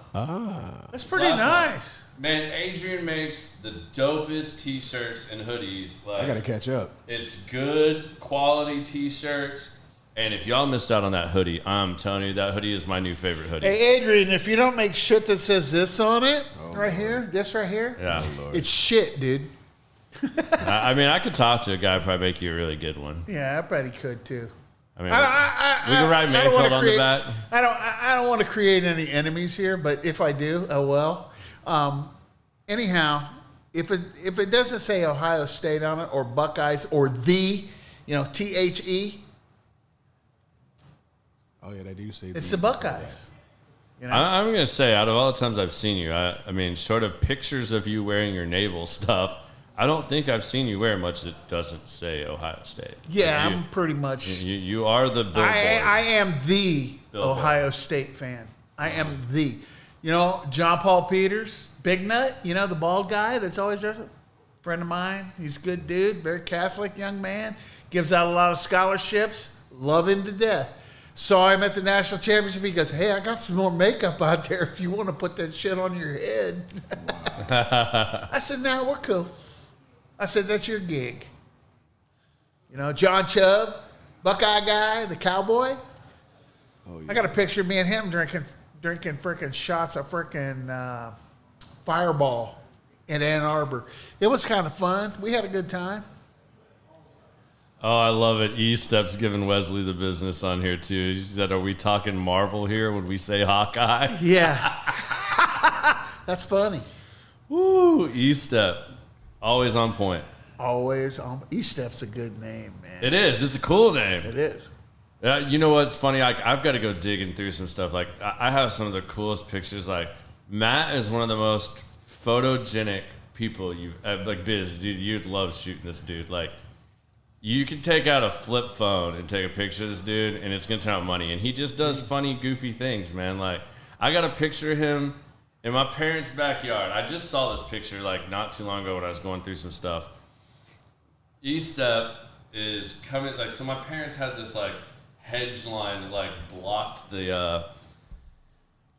That's pretty Last nice. month. Man, Adrian makes the dopest T-shirts and hoodies. Like, I gotta catch up. it's good quality T-shirts. And if y'all missed out on that hoodie, I'm telling you, that hoodie is my new favorite hoodie. Hey, Adrian, if you don't make shit that says this on it, right here, this right here, Yeah. it's shit, dude. I mean, I could talk to a guy, probably make you a really good one. Yeah, I bet he could too. I mean, I we can write I don't wanna Mayfield on the create- back. I don't want to create any enemies here, but if I do, oh well. Anyhow, if it doesn't say Ohio State on it or Buckeyes or the, THE, Oh yeah, they do say It's the Buckeyes. You know? I'm going to say, out of all the times I've seen you, I mean, short of pictures of you wearing your naval stuff, I don't think I've seen you wear much that doesn't say Ohio State. Yeah, you, I'm pretty much. You are the billboard. I am the Billboard. Ohio State fan. I am the. You know, John Paul Peters, Big Nut, you know, the bald guy that's always dressed up. Friend of mine. He's a good dude, very Catholic young man. Gives out a lot of scholarships. Love him to death. Saw him at the national championship. He goes, hey, I got some more makeup out there if you want to put that shit on your head. I said, no, we're cool. I said, that's your gig. You know, John Chubb, Buckeye guy, the cowboy. Oh, yeah. I got a picture of me and him drinking freaking shots of freaking Fireball in Ann Arbor. It was kind of fun. We had a good time. Oh, I love it. E-Step's giving Wesley the business on here, too. He said, are we talking Marvel here when we say Hawkeye? Yeah. That's funny. Woo, E-Step. Always on point. Always on. E-Step's a good name, man. It is. It's a cool name. It is. You know what's funny? I've got to go digging through some stuff. Like, I have some of the coolest pictures. Like, Matt is one of the most photogenic people you've like, Biz, dude, you'd love shooting this dude. Like, you can take out a flip phone and take a picture of this dude, and it's going to turn out money. And he just does funny, goofy things, man. Like, I got a picture of him in my parents' backyard. I just saw this picture, like, not too long ago when I was going through some stuff. E-Step is coming, like, so my parents had this, like, hedge line that, like, blocked the,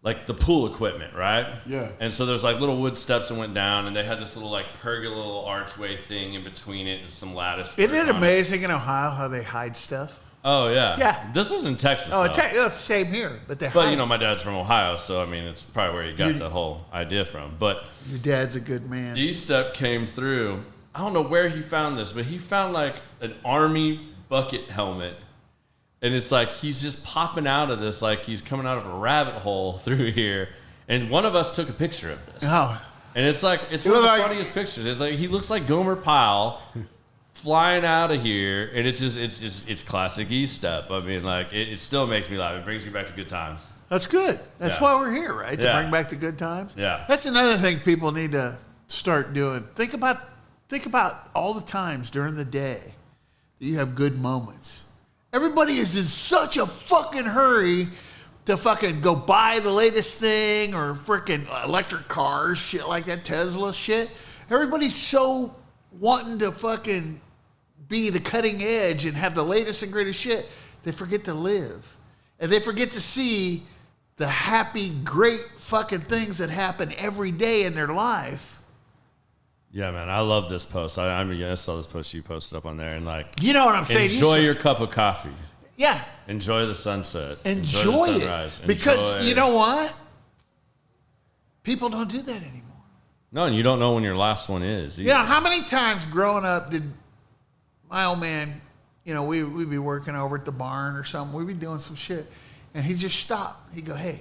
like, the pool equipment, right? Yeah. And so there's, like, little wood steps that went down, and they had this little, like, pergola little archway thing in between it and some lattice. Isn't it work on amazing in Ohio how they hide stuff? Oh, yeah. Yeah. This was in Texas, Oh, though. it's the same here, but they But, hide. you know, my dad's from Ohio, so, I mean, it's probably where he got the whole idea from. But Your dad's a good man. E-Step came through. I don't know where he found this, but he found, like, an Army bucket helmet. And it's like he's just popping out of this, like he's coming out of a rabbit hole through here. And one of us took a picture of this. Oh. And it's like, it's You one of the look like- funniest pictures. It's like, he looks like Gomer Pyle flying out of here. And it's classic E-Step. I mean, like, it still makes me laugh. It brings me back to good times. That's good. That's Yeah. why we're here, right? To Yeah. bring back the good times. Yeah. That's another thing people need to start doing. Think about all the times during the day that you have good moments. Everybody is in such a fucking hurry to fucking go buy the latest thing or freaking electric cars, shit like that, Tesla shit. Everybody's so wanting to fucking be the cutting edge and have the latest and greatest shit, they forget to live. And they forget to see the happy, great fucking things that happen every day in their life. Yeah, man, I love this post. I saw this post you posted up on there. And, like, You know what I'm saying? enjoy your cup of coffee. Yeah. Enjoy the sunset. Enjoy the it. sunrise. Because Enjoy- you know what? People don't do that anymore. No, and you don't know when your last one is. You know, how many times growing up did my old man, you know, we'd be working over at the barn or something. We'd be doing some shit. And he'd just stop. He'd go, hey,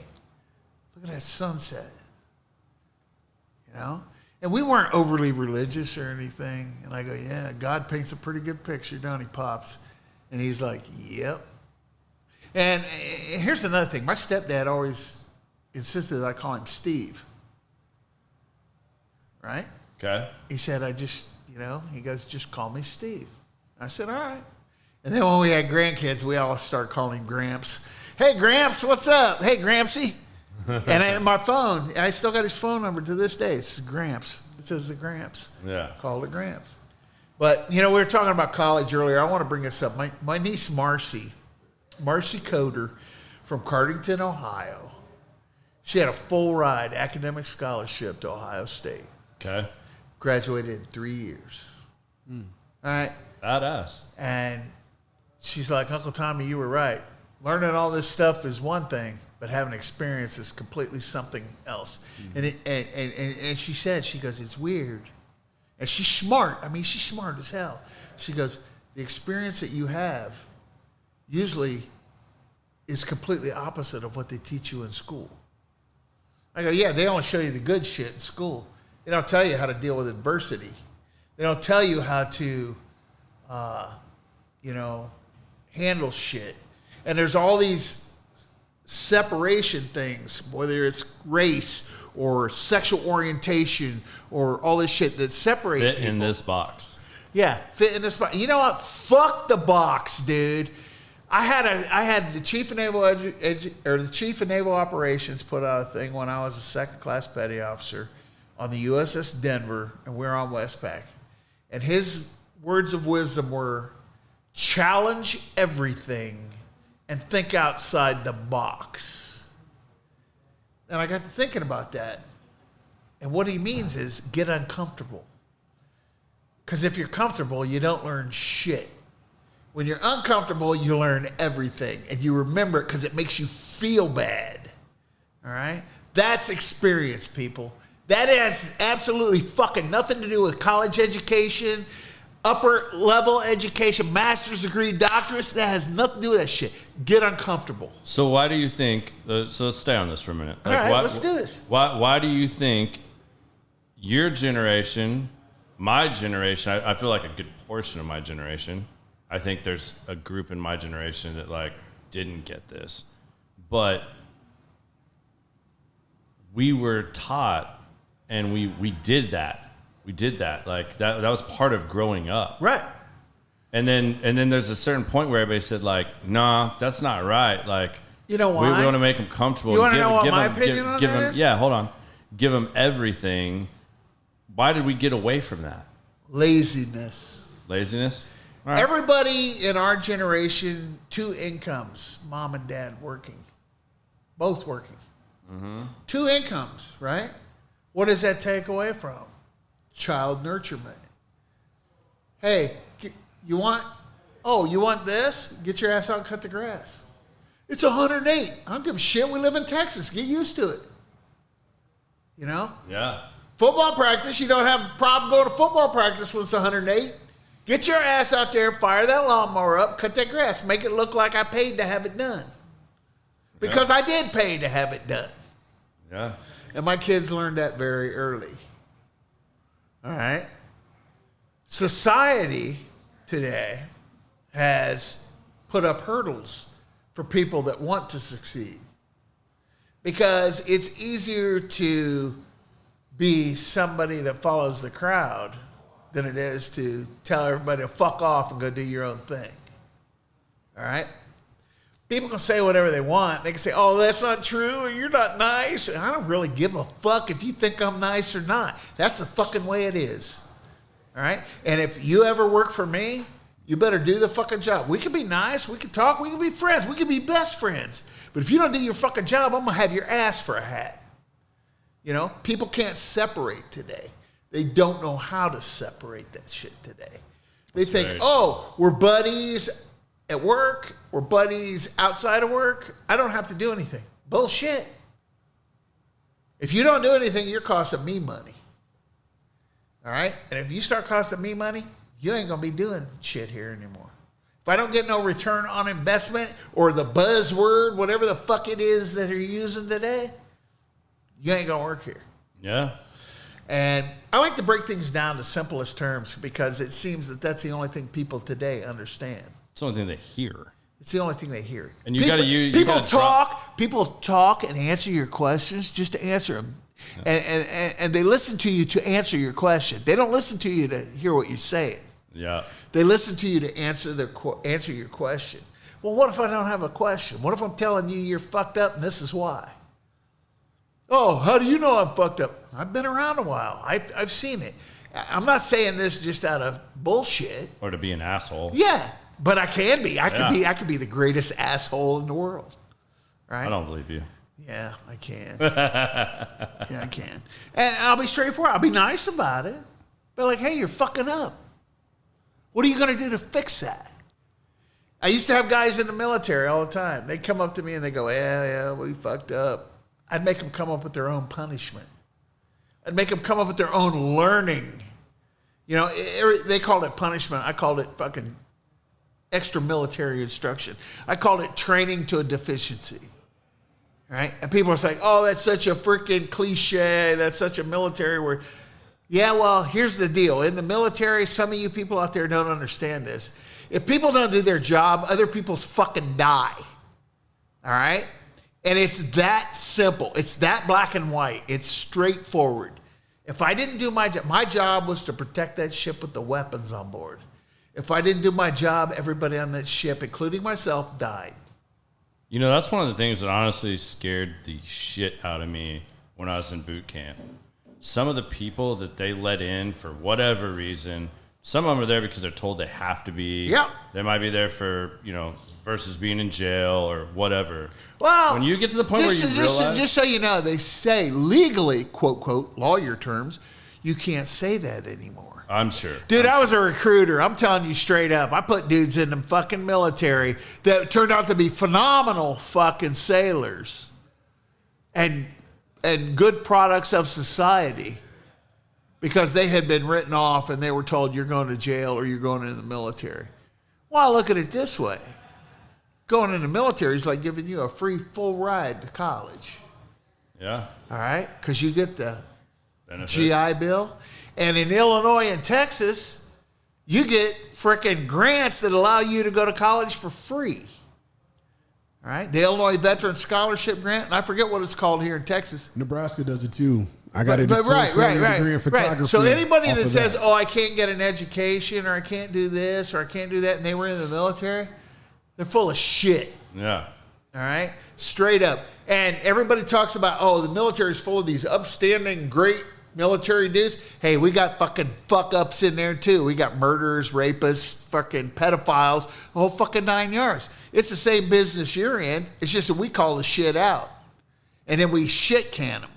look at that sunset. You know? And we weren't overly religious or anything. And I go, yeah, God paints a pretty good picture, don't he, Pops? And he's like, yep. And here's another thing. My stepdad always insisted that I call him Steve. Right? Okay. He said, he goes, just call me Steve. I said, all right. And then when we had grandkids, we all started calling him Gramps. Hey, Gramps, what's up? Hey, Grampsy. And my phone, I still got his phone number to this day. It's Gramps. It says the Gramps. Yeah. Call it Gramps. But, you know, we were talking about college earlier. I want to bring this up. My niece, Marcy Coder from Cardington, Ohio, she had a full ride academic scholarship to Ohio State. Okay. Graduated in 3 years. All right. Badass. And she's like, Uncle Tommy, you were right. Learning all this stuff is one thing, but having experience is completely something else. And she said, she goes, it's weird. And she's smart. I mean, she's smart as hell. She goes, the experience that you have usually is completely opposite of what they teach you in school. I go, yeah, they only show you the good shit in school. They don't tell you how to deal with adversity. They don't tell you how to, handle shit. And there's all these separation things, whether it's race or sexual orientation or all this shit that separate Fit people. in this box. Yeah, fit in this box. You know what? Fuck the box, dude. I had the chief of naval the chief of naval operations put out a thing when I was a second class petty officer on the USS Denver, and we were on Westpac. And his words of wisdom were, challenge everything and think outside the box. And I got to thinking about that. And what he means is get uncomfortable. Because if you're comfortable, you don't learn shit. When you're uncomfortable, you learn everything. And you remember it because it makes you feel bad. All right? That's experience, people. That has absolutely fucking nothing to do with college education, upper level education, master's degree, doctorates. That has nothing to do with that shit. Get uncomfortable. So why do you think, so let's stay on this for a minute. All right, let's do this. Why do you think your generation, my generation, I feel like a good portion of my generation, I think there's a group in my generation that like didn't get this, but we were taught and we did that. We did that. Like that was part of growing up. Right. And then there's a certain point where everybody said like, nah, that's not right. Like, you know why? We want to make them comfortable. You want to know what my opinion on that is? Yeah, hold on. Give them everything. Why did we get away from that? Laziness. Laziness? All right. Everybody in our generation, 2 incomes, mom and dad working, both working. Mm-hmm. 2 incomes, right? What does that take away from? Child nurturement. Hey, you want this? Get your ass out and cut the grass. It's 108. I don't give a shit. We live in Texas. Get used to it. You know? Yeah. Football practice, you don't have a problem going to football practice when it's 108. Get your ass out there, fire that lawnmower up, cut that grass, make it look like I paid to have it done. Because I did pay to have it done. Yeah. And my kids learned that very early. All right? Society today has put up hurdles for people that want to succeed. Because it's easier to be somebody that follows the crowd than it is to tell everybody to fuck off and go do your own thing. All right? People can say whatever they want. They can say, oh, that's not true, or you're not nice. And I don't really give a fuck if you think I'm nice or not. That's the fucking way it is. All right? And if you ever work for me, you better do the fucking job. We can be nice. We can talk. We can be friends. We can be best friends. But if you don't do your fucking job, I'm going to have your ass for a hat. You know? People can't separate today. They don't know how to separate that shit today. They think, oh, we're buddies at work. We're buddies outside of work. I don't have to do anything. Bullshit. If you don't do anything, you're costing me money. All right? And if you start costing me money, you ain't going to be doing shit here anymore. If I don't get no return on investment or the buzzword, whatever the fuck it is that you're using today, you ain't going to work here. Yeah. And I like to break things down to simplest terms because it seems that that's the only thing people today understand. It's the only thing they hear. It's the only thing they hear. And you gotta use People talk and answer your questions just to answer them, and they listen to you to answer your question. They don't listen to you to hear what you're saying. Yeah. They listen to you to answer your question. Well, what if I don't have a question? What if I'm telling you you're fucked up and this is why? Oh, how do you know I'm fucked up? I've been around a while. I've seen it. I'm not saying this just out of bullshit. Or to be an asshole. Yeah, but I can be. I could be the greatest asshole in the world. Right? I don't believe you. Yeah, I can. Yeah, I can. And I'll be straightforward. I'll be nice about it. But like, hey, you're fucking up. What are you going to do to fix that? I used to have guys in the military all the time. They'd come up to me and they go, yeah, we fucked up. I'd make them come up with their own punishment. I'd make them come up with their own learning. You know, they called it punishment. I called it fucking extra military instruction. I called it training to a deficiency. Right? And people are saying, oh, that's such a freaking cliche. That's such a military word. Yeah, well, here's the deal. In the military, some of you people out there don't understand this. If people don't do their job, other people's fucking die. All right? And it's that simple. It's that black and white. It's straightforward. If I didn't do my job was to protect that ship with the weapons on board. If I didn't do my job, everybody on that ship, including myself, died. You know, that's one of the things that honestly scared the shit out of me when I was in boot camp. Some of the people that they let in for whatever reason, some of them are there because they're told they have to be. Yep. They might be there for, versus being in jail or whatever. Well, when you get to the point where you realize... Just so you know, they say legally, quote, quote, lawyer terms, you can't say that anymore. I'm sure. Dude, I was a recruiter. I'm telling you straight up. I put dudes in the fucking military that turned out to be phenomenal fucking sailors and good products of society because they had been written off and they were told you're going to jail or you're going into the military. Well, look at it this way. Going in the military is like giving you a free full ride to college. Yeah. All right? Because you get the Benefits. GI Bill. And in Illinois and Texas, you get frickin' grants that allow you to go to college for free. All right? The Illinois Veteran Scholarship Grant, and I forget what it's called here in Texas. Nebraska does it too. I got a right. degree in photography. So anybody that says, that. oh, I can't get an education or I can't do this or I can't do that, and they were in the military, they're full of shit. Yeah. All right? Straight up. And everybody talks about, oh, the military is full of these upstanding, great military dudes. Hey, we got fucking fuck-ups in there, too. We got murderers, rapists, fucking pedophiles, the whole fucking 9 yards. It's the same business you're in. It's just that we call the shit out. And then we shit can them.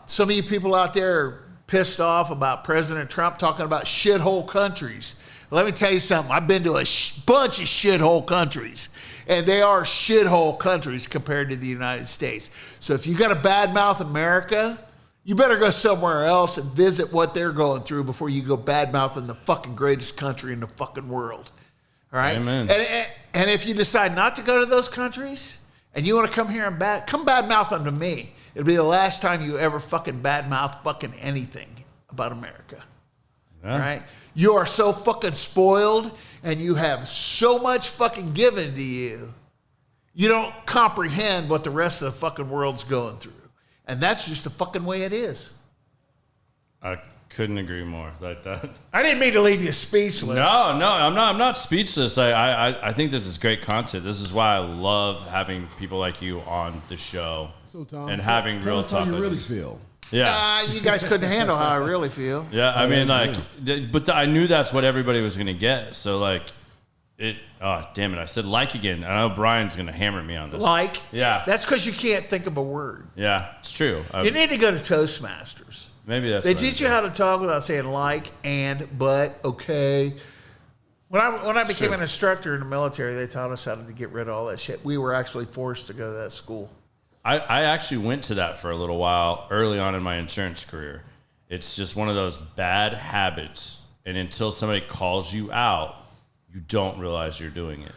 Some of you people out there are pissed off about President Trump talking about shithole countries. Let me tell you something. I've been to a bunch of shithole countries, and they are shithole countries compared to the United States. So if you got to badmouth America, you better go somewhere else and visit what they're going through before you go badmouthing the fucking greatest country in the fucking world. All right? Amen. And if you decide not to go to those countries and you want to come here and come badmouth them to me, it'll be the last time you ever fucking badmouth fucking anything about America. Yeah. All right? You are so fucking spoiled and you have so much fucking given to you, you don't comprehend what the rest of the fucking world's going through. And that's just the fucking way it is. I couldn't agree more like that. I didn't mean to leave you speechless. No, I'm not speechless. I think this is great content. This is why I love having people like you on the show. So, Tom, and having tell real us how talk you like really this. feel. Yeah. You guys couldn't handle how I really feel. Yeah, I mean, but I knew that's what everybody was going to get. So, damn it, I said again. I know Brian's going to hammer me on this. Yeah. That's because you can't think of a word. Yeah, it's true. You need to go to Toastmasters. Maybe that's They what I teach you how to talk without saying and, but, okay. When I became an instructor in the military, they taught us how to get rid of all that shit. We were actually forced to go to that school. I actually went to that for a little while early on in my insurance career. It's just one of those bad habits. And until somebody calls you out, you don't realize you're doing it.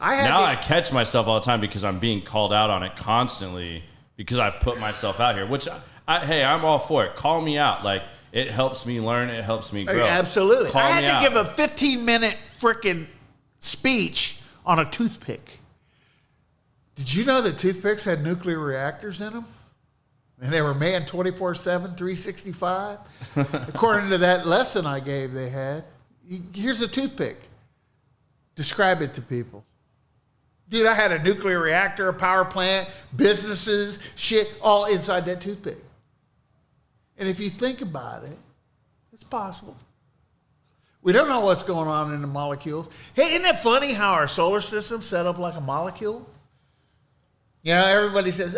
I catch myself all the time because I'm being called out on it constantly because I've put myself out here, which, hey, I'm all for it. Call me out. It helps me learn. It helps me grow. Absolutely. Call I me had to out. give a 15-minute freaking speech on a toothpick. Did you know that toothpicks had nuclear reactors in them? And they were manned 24/7, 365? According to that lesson I gave they had. Here's a toothpick. Describe it to people. Dude, I had a nuclear reactor, a power plant, businesses, shit, all inside that toothpick. And if you think about it, it's possible. We don't know what's going on in the molecules. Hey, isn't it funny how our solar system's set up like a molecule? You know, everybody says,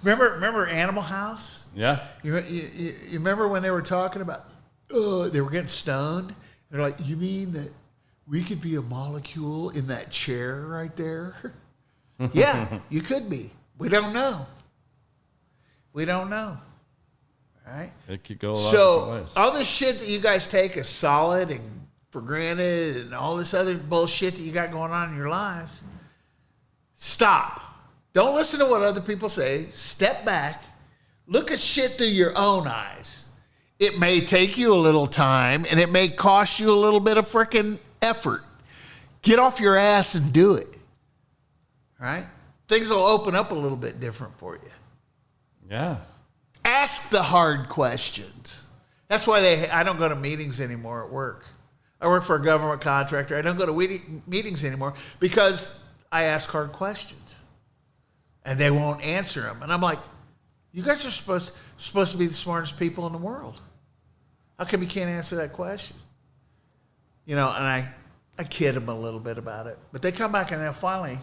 remember Animal House? Yeah. You remember when they were talking about, they were getting stoned? They're like, you mean that we could be a molecule in that chair right there? Yeah, you could be. We don't know. We don't know. All right? It could go a lot of different ways. All this shit that you guys take as solid and for granted and all this other bullshit that you got going on in your lives, stop. Don't listen to what other people say. Step back. Look at shit through your own eyes. It may take you a little time, and it may cost you a little bit of freaking effort. Get off your ass and do it. All right? things will open up a little bit different for you. Yeah. Ask the hard questions. That's why I don't go to meetings anymore at work. I work for a government contractor. I don't go to meetings anymore because I ask hard questions. And they won't answer them. And I'm like, you guys are supposed to be the smartest people in the world. How come you can't answer that question? You know, and I kid them a little bit about it. But they come back and they'll finally,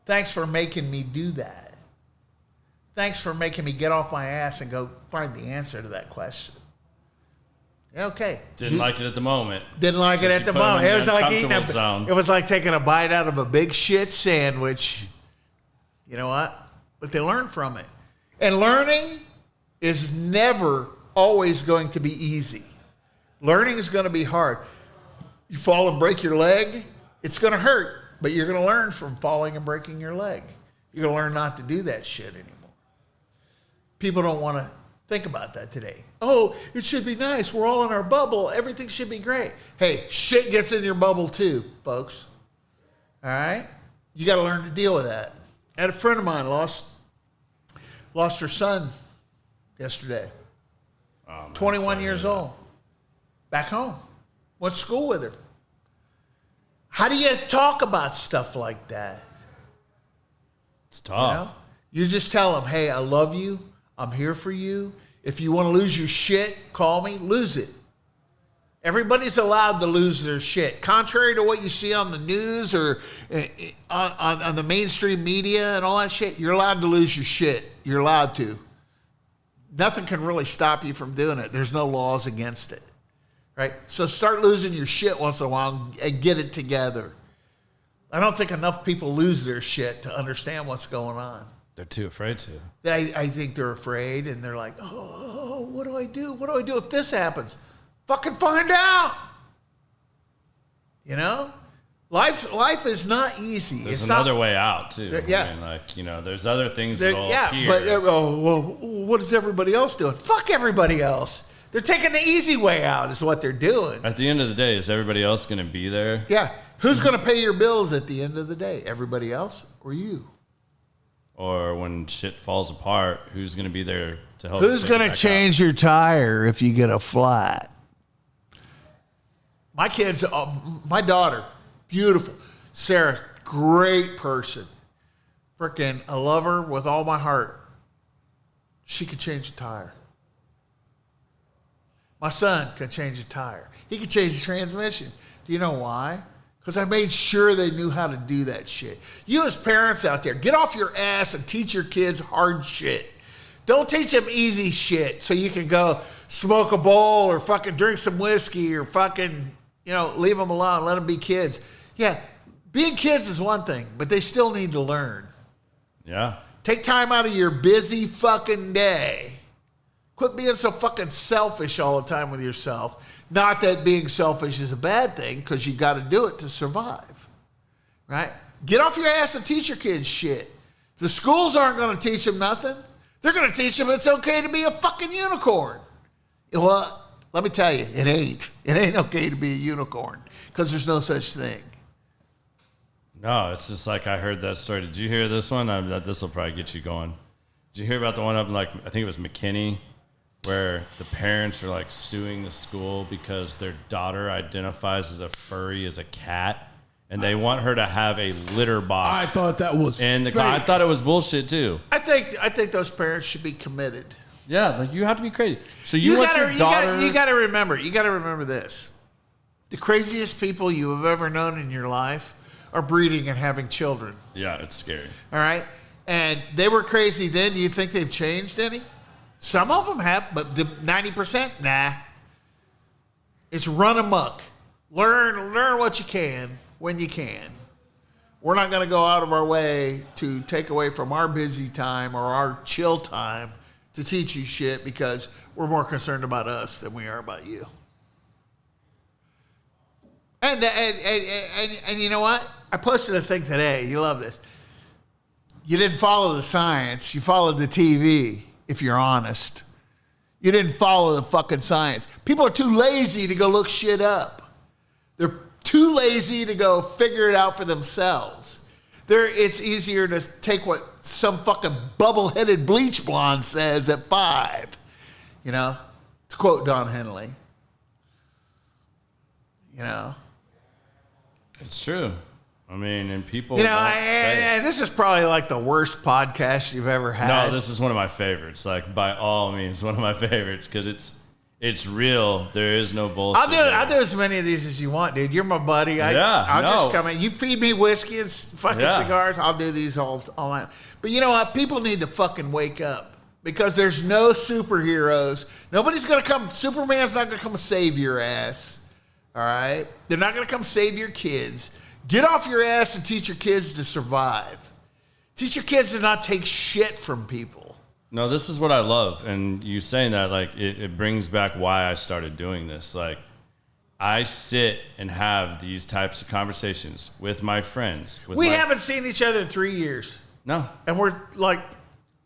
thanks for making me do that. Thanks for making me get off my ass and go find the answer to that question. Okay. Didn't like it at the moment. Didn't like it at the moment. It was like eating zone. It was like taking a bite out of a big shit sandwich. You know what? But they learn from it. And learning is never always going to be easy. Learning is going to be hard. You fall and break your leg, it's going to hurt, but you're going to learn from falling and breaking your leg. You're going to learn not to do that shit anymore. People don't want to think about that today. Oh, it should be nice. We're all in our bubble. Everything should be great. Hey, shit gets in your bubble too, folks. All right? You got to learn to deal with that. I had a friend of mine lost her son yesterday. Oh, man, 21 years old. Back home. Went to school with her. How do you talk about stuff like that? It's tough. You know? You just tell them, hey, I love you. I'm here for you. If you want to lose your shit, call me. Lose it. Everybody's allowed to lose their shit. Contrary to what you see on the news or on the mainstream media and all that shit, you're allowed to lose your shit. You're allowed to. Nothing can really stop you from doing it. There's no laws against it. Right? So start losing your shit once in a while and get it together. I don't think enough people lose their shit to understand what's going on. They're too afraid to. I think they're afraid and they're like, oh, what do I do? What do I do if this happens? Fucking find out. You know? Life is not easy. There's it's another way out, too. Yeah. I mean, like, you know, there's other things that'll appear. But well, what is everybody else doing? Fuck everybody else. They're taking the easy way out is what they're doing. At the end of the day, is everybody else going to be there? Yeah. Who's going to pay your bills at the end of the day? Everybody else or you? Or when shit falls apart, who's going to be there to help? Who's going to change your tire if you get a flat? My kids, my daughter, beautiful. Sarah, great person. Freaking, I love her with all my heart. She could change a tire. My son could change a tire. He could change the transmission. Do you know why? Because I made sure they knew how to do that shit. You as parents out there, get off your ass and teach your kids hard shit. Don't teach them easy shit so you can go smoke a bowl or fucking drink some whiskey or fucking, you know, leave them alone, let them be kids. Yeah, being kids is one thing, but they still need to learn. Yeah. Take time out of your busy fucking day. Quit being so fucking selfish all the time with yourself. Not that being selfish is a bad thing, because you got to do it to survive. Right? Get off your ass and teach your kids shit. The schools aren't going to teach them nothing. They're going to teach them it's okay to be a fucking unicorn. Well, let me tell you, it ain't. It ain't okay to be a unicorn, because there's no such thing. No, it's just like I heard that story. Did you hear this one? This will probably get you going. Did you hear about the one up in, like, I think it was McKinney, where the parents are like suing the school because their daughter identifies as a furry as a cat, and they want her to have a litter box. I thought that was in the fake. car. I thought it was bullshit too. I think those parents should be committed. Yeah, like you have to be crazy. So you want your daughter? You got to remember this. The craziest people you have ever known in your life are breeding and having children. Yeah, it's scary. All right, and they were crazy then. Do you think they've changed any? Some of them have, but the 90%, nah. It's run amok. Learn what you can when you can. We're not going to go out of our way to take away from our busy time or our chill time to teach you shit, because we're more concerned about us than we are about you. And you know what? I posted a thing today. You love this. You didn't follow the science. You followed the TV. If you're honest, you didn't follow the fucking science. People are too lazy to go look shit up. They're too lazy to go figure it out for themselves. it's easier to take what some fucking bubble-headed bleach blonde says at 5. You know, to quote Don Henley. You know, It's true. I mean, and people. you know, won't say it. and this is probably like the worst podcast you've ever had. No, this is one of my favorites. Like by all means, one of my favorites because it's real. There is no bullshit. I'll do as many of these as you want, dude. You're my buddy. I'll just come in. You feed me whiskey and fucking cigars. I'll do these all night. But you know what? People need to fucking wake up because there's no superheroes. Nobody's gonna come. Superman's not gonna come save your ass. All right? They're not gonna come save your kids. Get off your ass and teach your kids to survive. Teach your kids to not take shit from people. No, this is what I love. And you saying that, like, it brings back why I started doing this. Like, I sit and have these types of conversations with my friends. We haven't seen each other in 3 years. No. And we're like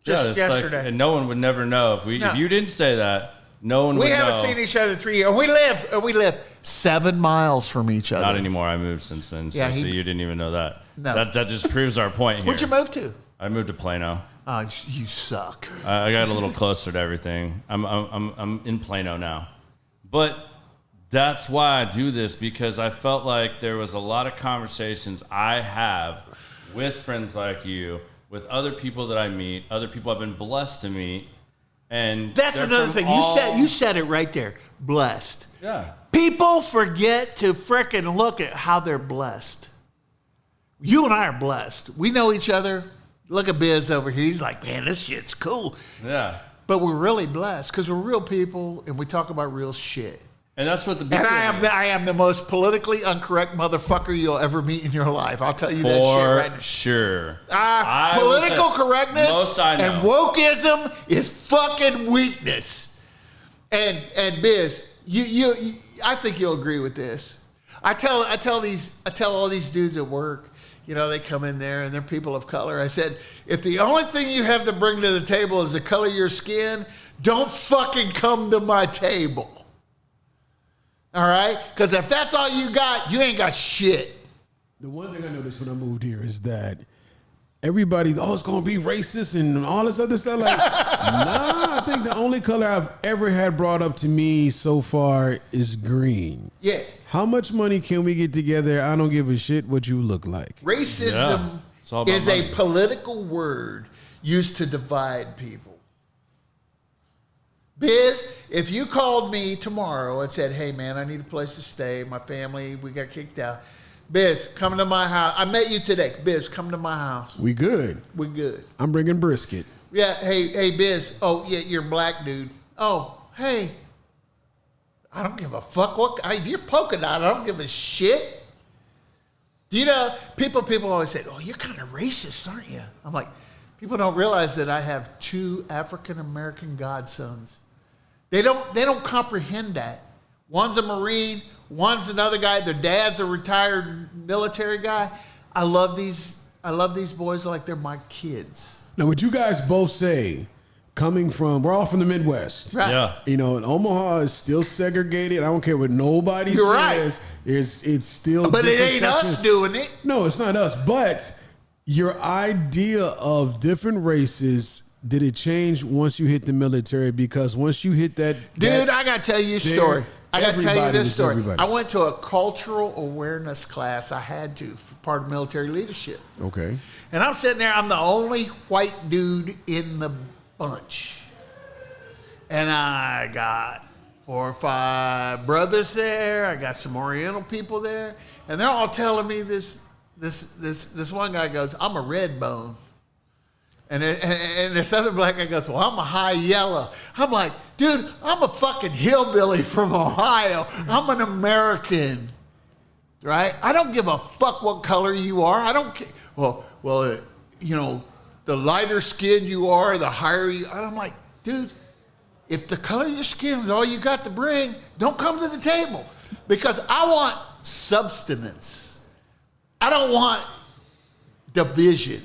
just it's yesterday. Like, and no one would never know. If you didn't say that, no one would know. We haven't seen each other in 3 years. We live 7 miles from each other. Not anymore. I moved since then. So, Yeah, so you didn't even know that. No. That just proves our point here. Where'd you move to? I moved to Plano. Oh, you suck. I got a little closer to everything. I'm in Plano now. But that's why I do this, because I felt like there was a lot of conversations I have with friends like you, with other people that I meet, other people I've been blessed to meet. And That's another thing. You said it right there. Blessed. Yeah. People forget to frickin' look at how they're blessed. You and I are blessed. We know each other. Look at Biz over here. He's like, man, this shit's cool. Yeah. But we're really blessed because we're real people and we talk about real shit. And that's what the big And thing is. I am the most politically incorrect motherfucker you'll ever meet in your life. I'll tell you that shit For right now. sure. I will Political say, correctness most I know. and wokeism is fucking weakness. And Biz, you I think you'll agree with this. I tell all these dudes at work, you know, they come in there and they're people of color. I said, if the only thing you have to bring to the table is the color of your skin, don't fucking come to my table. All right? Because if that's all you got, you ain't got shit. The one thing I noticed when I moved here is that everybody, it's going to be racist and all this other stuff. Like, nah, I think the only color I've ever had brought up to me so far is green. Yeah. How much money can we get together? I don't give a shit what you look like. Racism It's all about is money. a political word used to divide people. Biz, if you called me tomorrow and said, hey, man, I need a place to stay. My family, we got kicked out. Biz, come to my house. I met you today. Biz, come to my house. We good. We good. I'm bringing brisket. Yeah, hey, Biz. Oh, yeah, you're a black dude. Oh, hey. I don't give a fuck. You're polka dot. I don't give a shit. You know, people always say, oh, you're kind of racist, aren't you? I'm like, people don't realize that I have 2 African-American godsons. They don't comprehend that. One's a Marine, one's another guy. Their dad's a retired military guy. I love these boys like they're my kids. Now, would you guys both say, coming from, we're all from the Midwest. Right. Yeah. You know, and Omaha is still segregated. I don't care what nobody You're right. says. It's still But it different ain't us sections. doing it. No, it's not us. But your idea of different races, did it change once you hit the military? Because once you hit that... Dude, I got to tell you a story. I got to tell you everybody this was story. everybody. I went to a cultural awareness class. I had to for part of military leadership. Okay. And I'm sitting there. I'm the only white dude in the bunch. And I got 4 or 5 brothers there. I got some Oriental people there. And they're all telling me this one guy goes, I'm a red bone. And this other black guy goes, well, I'm a high yellow. I'm like, dude, I'm a fucking hillbilly from Ohio. I'm an American, right? I don't give a fuck what color you are. I don't care. Well, you know, the lighter skin you are, the higher you. And I'm like, dude, if the color of your skin is all you got to bring, don't come to the table, because I want substance. I don't want division.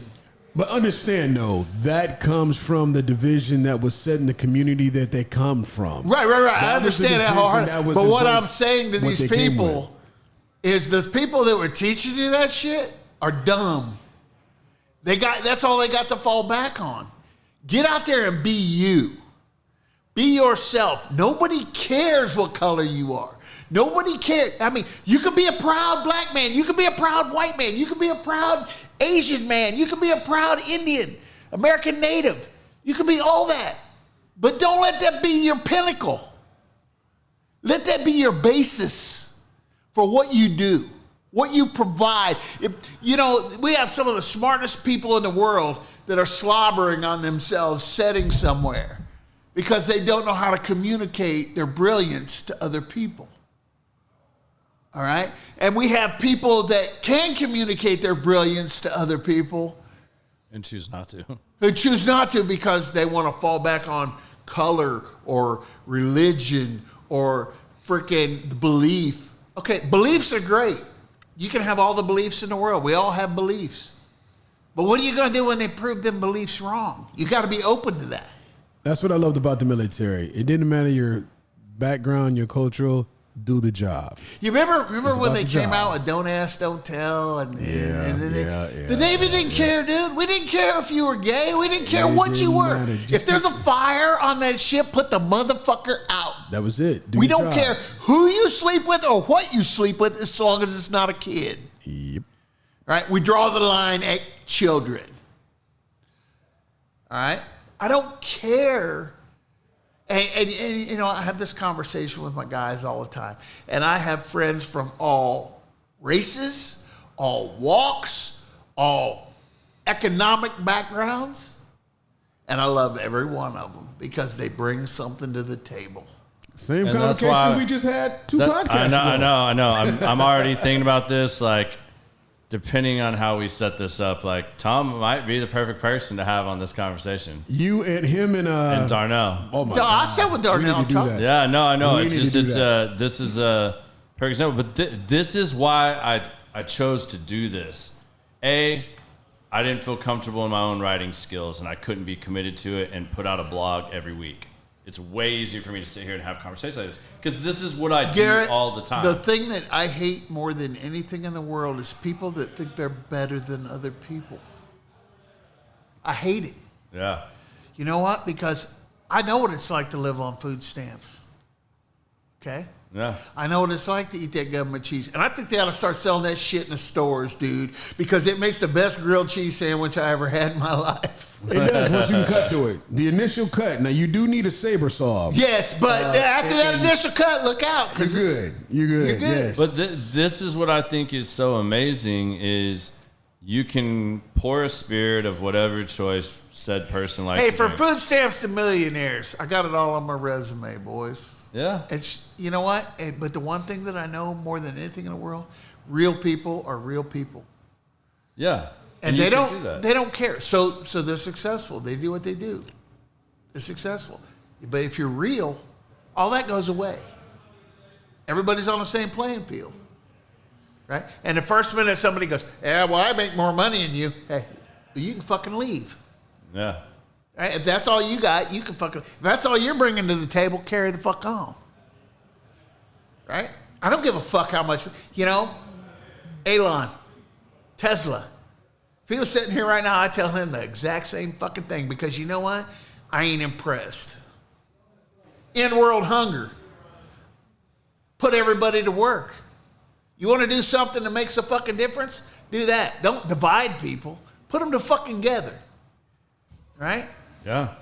But understand, though, that comes from the division that was set in the community that they come from. Right. I That was the understand that division wholeheartedly. that was But what in I'm saying to what these they came people is the people that were teaching you that shit are dumb. That's all they got to fall back on. Get out there and be you. Be yourself. Nobody cares what color you are. Nobody cares. I mean, you could be a proud black man. You could be a proud white man. You could be a proud Asian man. You could be a proud Indian, American Native. You could be all that. But don't let that be your pinnacle. Let that be your basis for what you do, what you provide. We have some of the smartest people in the world that are slobbering on themselves sitting somewhere because they don't know how to communicate their brilliance to other people. All right? And we have people that can communicate their brilliance to other people and choose not to. Who choose not to because they want to fall back on color or religion or freaking belief. Okay, beliefs are great. You can have all the beliefs in the world. We all have beliefs. But what are you going to do when they prove them beliefs wrong? You got to be open to that. That's what I loved about the military. It didn't matter your background, your cultural, do the job. You remember when they came out with Don't Ask, Don't Tell? And the Navy didn't care, dude. We didn't care if you were gay. We didn't care what you were. If there's a fire on that ship, put the motherfucker out. That was it. We don't care who you sleep with or what you sleep with as long as it's not a kid. Yep. Right? We draw the line at children. All right? I don't care. And I have this conversation with my guys all the time. And I have friends from all races, all walks, all economic backgrounds. And I love every one of them because they bring something to the table. Same conversation we just had two podcasts ago. I know. I'm already thinking about this, like, depending on how we set this up, like, Tom might be the perfect person to have on this conversation. You and him and Darnell. Oh my God. I God. said with Darnell. Yeah, no, I know. This is a perfect example. But this is why I chose to do this. I didn't feel comfortable in my own writing skills, and I couldn't be committed to it and put out a blog every week. It's way easier for me to sit here and have conversations like this because this is what I do all the time. The thing that I hate more than anything in the world is people that think they're better than other people. I hate it. Yeah. You know what? Because I know what it's like to live on food stamps. Okay? Yeah. I know what it's like to eat that government cheese. And I think they ought to start selling that shit in the stores, dude, because it makes the best grilled cheese sandwich I ever had in my life. It does once you can cut through it. The initial cut. Now, you do need a saber saw. Yes, but after that initial cut, look out. You're good. You're good. Yes. But this is what I think is so amazing is you can pour a spirit of whatever choice said person likes Hey, to for drink. food stamps to millionaires, I got it all on my resume, boys. Yeah. It's, you know what? But the one thing that I know more than anything in the world, real people are real people. Yeah. And you they can do don't that. they don't care. So they're successful. They do what they do. They're successful. But if you're real, all that goes away. Everybody's on the same playing field. Right? And the first minute somebody goes, yeah, well, I make more money than you. Hey, you can fucking leave. Yeah. Right? If that's all you got, you can fucking, if that's all you're bringing to the table, carry the fuck on. Right? I don't give a fuck how much, Elon, Tesla. If he was sitting here right now, I'd tell him the exact same fucking thing because you know what? I ain't impressed. End world hunger. Put everybody to work. You want to do something that makes a fucking difference? Do that. Don't divide people. Put them to fucking together. Right? Yeah.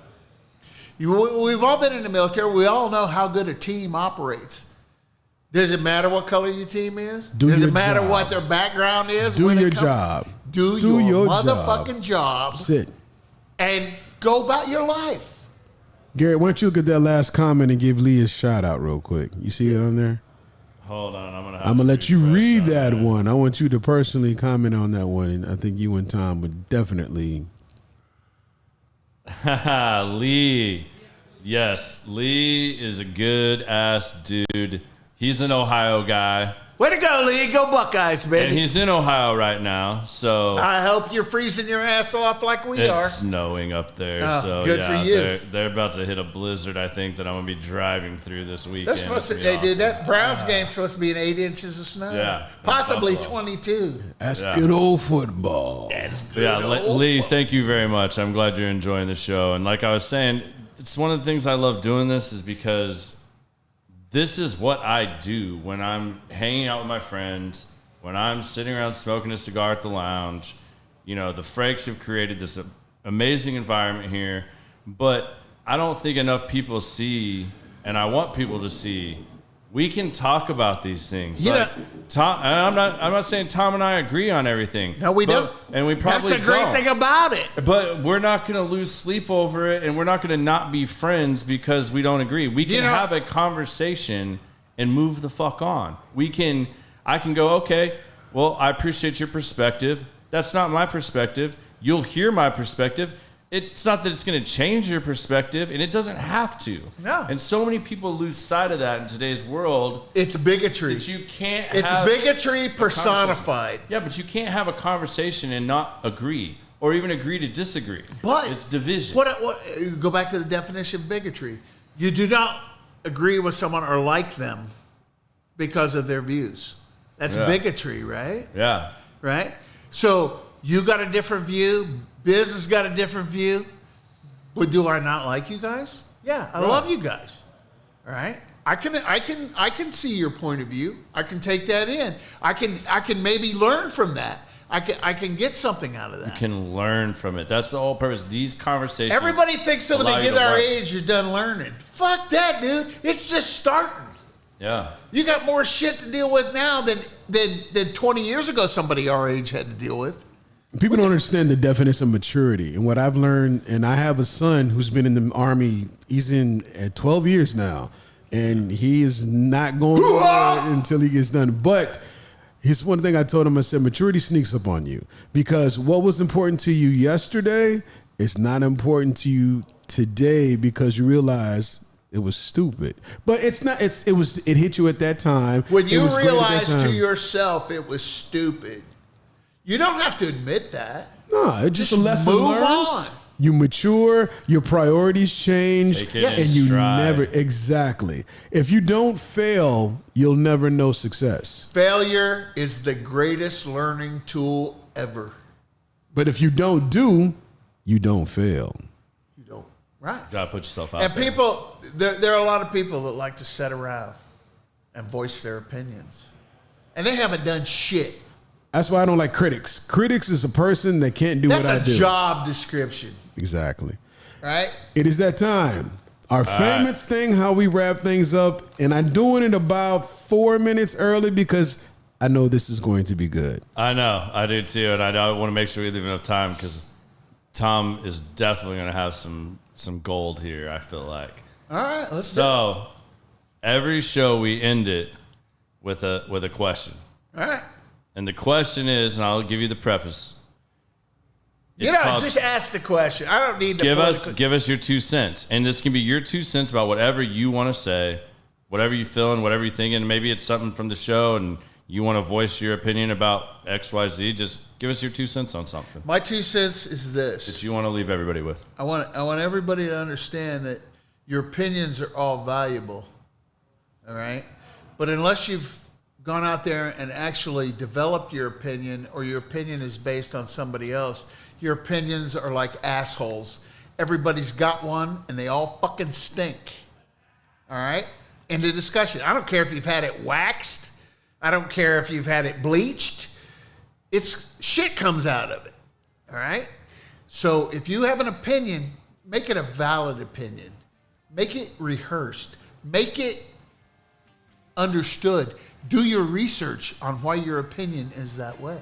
We've all been in the military. We all know how good a team operates. Does it matter what color your team is? Does it matter what their background is? Do your job. Do your motherfucking job. Sit. And go about your life. Gary, why don't you look at that last comment and give Lee a shout out real quick? You see it on there? Hold on. I'm going to let you read that one. I want you to personally comment on that one. And I think you and Tom would definitely. Lee. Yes. Lee is a good ass dude. He's an Ohio guy. Way to go, Lee. Go Buckeyes, And baby. he's in Ohio right now, so I hope you're freezing your ass off like we it's are. snowing up there. Oh, so good yeah, for you. They're about to hit a blizzard. I think that I'm gonna be driving through this weekend. They're supposed to, It's gonna hey, be dude, awesome. that Browns game's supposed to be in 8 inches of snow. Yeah. Possibly Buffalo. 22. That's Yeah. good old football. That's But good. yeah, old Lee, football. thank you very much. I'm glad you're enjoying the show. And like I was saying, it's one of the things I love doing this is because this is what I do when I'm hanging out with my friends, when I'm sitting around smoking a cigar at the lounge. You know, the Frakes have created this amazing environment here, but I don't think enough people see, and I want people to see, we can talk about these things. You like know- Tom, and I'm not saying Tom and I agree on everything. No, we but- don't. And we probably That's the great don't. thing about it. But we're not going to lose sleep over it, and we're not going to not be friends because we don't agree. We can You know- have a conversation and move the fuck on. I can go, okay, well, I appreciate your perspective. That's not my perspective. You'll hear my perspective. It's not that it's going to change your perspective, and it doesn't have to. No. And so many people lose sight of that in today's world It's bigotry. that you can't It's have bigotry personified. Yeah, but you can't have a conversation and not agree, or even agree to disagree. But it's division. What? Go back to the definition of bigotry. You do not agree with someone or like them because of their views. That's Yeah. bigotry, right? Yeah, Right. So you got a different view. Biz has got a different view. But do I not like you guys? Yeah, I love you guys. All right. I can see your point of view. I can take that in. I can maybe learn from that. I can get something out of that. can learn from it. That's the whole purpose. These conversations. Everybody thinks that when allow they you get to our learn. age, you're done learning. Fuck that, dude. It's just starting. Yeah, You got more shit to deal with now than 20 years ago somebody our age had to deal with. People don't understand the definition of maturity. And what I've learned, and I have a son who's been in the Army, he's in at 12 years now, and he is not going nowhere until he gets done. But here's one thing I told him. I said, maturity sneaks up on you because what was important to you yesterday is not important to you today because you realize it was stupid. But it's not, it hit you at that time. When It you was great at that realize to time. yourself it was stupid, you don't have to admit that. No, it's just a Just lesson move learned. on. You mature, your priorities change, Take it Yes. in and you stride. never exactly. If you don't fail, you'll never know success. Failure is the greatest learning tool ever. But if you don't do, you don't fail. You don't. Right. gotta put yourself out And there. people, there are a lot of people that like to sit around and voice their opinions. And they haven't done shit. That's why I don't like critics. Critics is a person that can't do That's what I a do. job description, Exactly. right? It is that time. Our famous thing, how we wrap things up, and I'm doing it about 4 minutes early because I know this is going to be good. I know, I do too, and I want to make sure we leave enough time because Tom is definitely going to have some gold here. I feel like. All right, let's do So every show we end it with a question, it. All right. and the question is, and I'll give you the preface. You It's know, called- just ask the question. I don't need the give us your 2 cents, and this can be your 2 cents about whatever you want to say, whatever you feeling, whatever you're thinking. Maybe it's something from the show, and you want to voice your opinion about X, Y, Z. Just give us your 2 cents on something My 2 cents is this. that you want to leave everybody with. I want everybody to understand that your opinions are all valuable. All right? But unless you've gone out there and actually developed your opinion, or your opinion is based on somebody else, your opinions are like assholes. Everybody's got one and they all fucking stink. All right? End of discussion. I don't care if you've had it waxed. I don't care if you've had it bleached. It's shit comes out of it. All right? So if you have an opinion, make it a valid opinion. Make it rehearsed. Make it understood. Do your research on why your opinion is that way.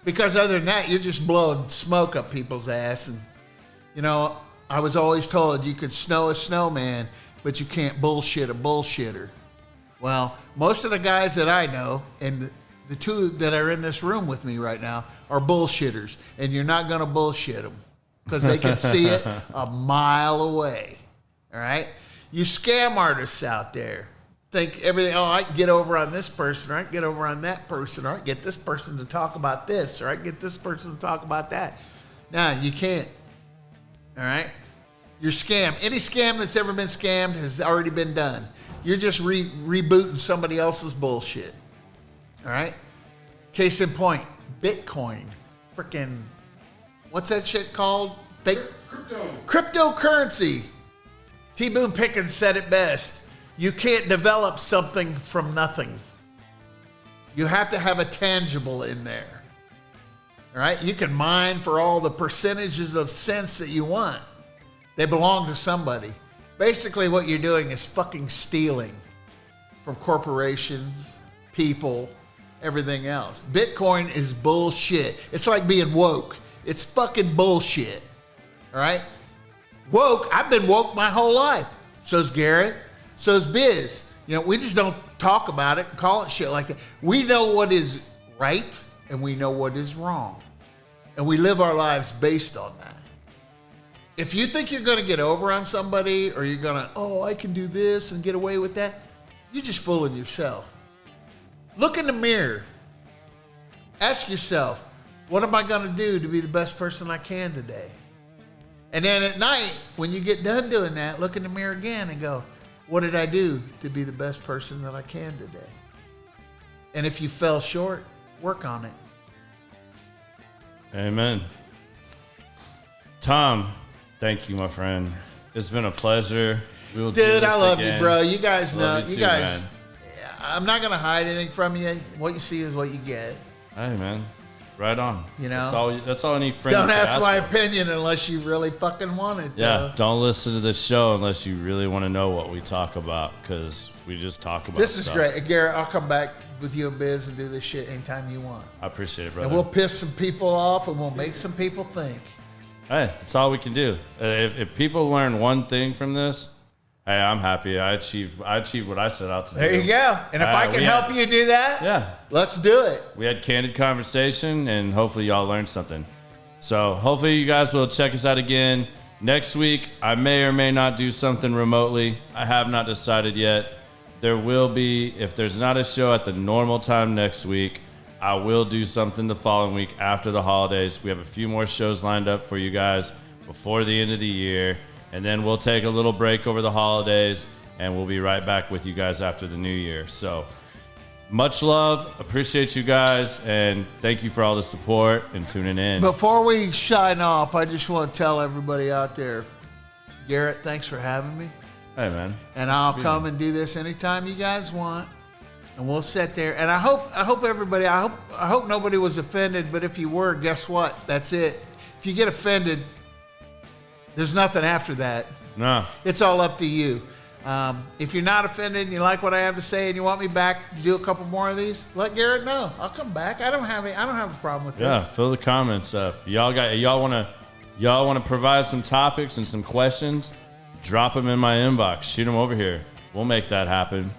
Because other than that, you're just blowing smoke up people's ass. And, you know, I was always told you could snow a snowman, but you can't bullshit a bullshitter. Well, most of the guys that I know, and the two that are in this room with me right now, are bullshitters. And you're not going to bullshit them because they can see it a mile away. All right? You scam artists out there, think everything, I can get over on this person, or I can get over on that person, or I can get this person to talk about this, or I can get this person to talk about that. No, you can't. All right? You're scammed. Any scam that's ever been scammed has already been done. You're just rebooting somebody else's bullshit. All right? Case in point, Bitcoin. Freaking, what's that shit called? Fake cryptocurrency. T. Boone Pickens said it best. You can't develop something from nothing. You have to have a tangible in there. All right? You can mine for all the percentages of cents that you want. They belong to somebody. Basically, what you're doing is fucking stealing from corporations, people, everything else. Bitcoin is bullshit. It's like being woke. It's fucking bullshit. All right? Woke, I've been woke my whole life. So's Garrett. So's Biz. You know, we just don't talk about it and call it shit like that. We know what is right and we know what is wrong. And we live our lives based on that. If you think you're going to get over on somebody or you're going to, I can do this and get away with that, you're just fooling yourself. Look in the mirror. Ask yourself, what am I going to do to be the best person I can today? And then at night, when you get done doing that, look in the mirror again and go, what did I do to be the best person that I can today? And if you fell short, work on it. Amen. Tom, thank you, my friend. It's been a pleasure. We'll Dude, I love you, bro. You guys know. You guys, man. I'm not going to hide anything from you. What you see is what you get. Hey, man. Right on. You know? That's all I need friends. Don't ask my opinion unless you really fucking want it, though. Yeah, don't listen to this show unless you really want to know what we talk about, because we just talk about This is stuff. great. Garrett, I'll come back with you and Biz and do this shit anytime you want. I appreciate it, brother. And we'll piss some people off and we'll make some people think. Hey, that's all we can do. If people learn one thing from this, hey, I'm happy. I achieved what I set out to do. There you go. And if I can help you do that, yeah, let's do it. We had candid conversation, and hopefully y'all learned something. So hopefully you guys will check us out again next week. I may or may not do something remotely. I have not decided yet. There will be, if there's not a show at the normal time next week, I will do something the following week after the holidays. We have a few more shows lined up for you guys before the end of the year. And then we'll take a little break over the holidays, and we'll be right back with you guys after the new year. So much love. Appreciate you guys. And thank you for all the support and tuning in. Before we sign off, I just want to tell everybody out there, Garrett, thanks for having me. Hey, man. And I'll come and do this anytime you guys want. And we'll sit there. And I hope everybody, I hope nobody was offended. But if you were, guess what? That's it. If you get offended, there's nothing after that. No. It's all up to you. If you're not offended and you like what I have to say and you want me back to do a couple more of these, let Garrett know. I'll come back. I don't have a problem with this. Yeah, fill the comments up. Y'all want to provide some topics and some questions? Drop them in my inbox. Shoot them over here. We'll make that happen.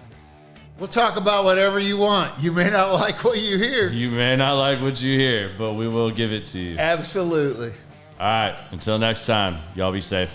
We'll talk about whatever you want. You may not like what you hear. You may not like what you hear, but we will give it to you. Absolutely. All right. Until next time, y'all be safe.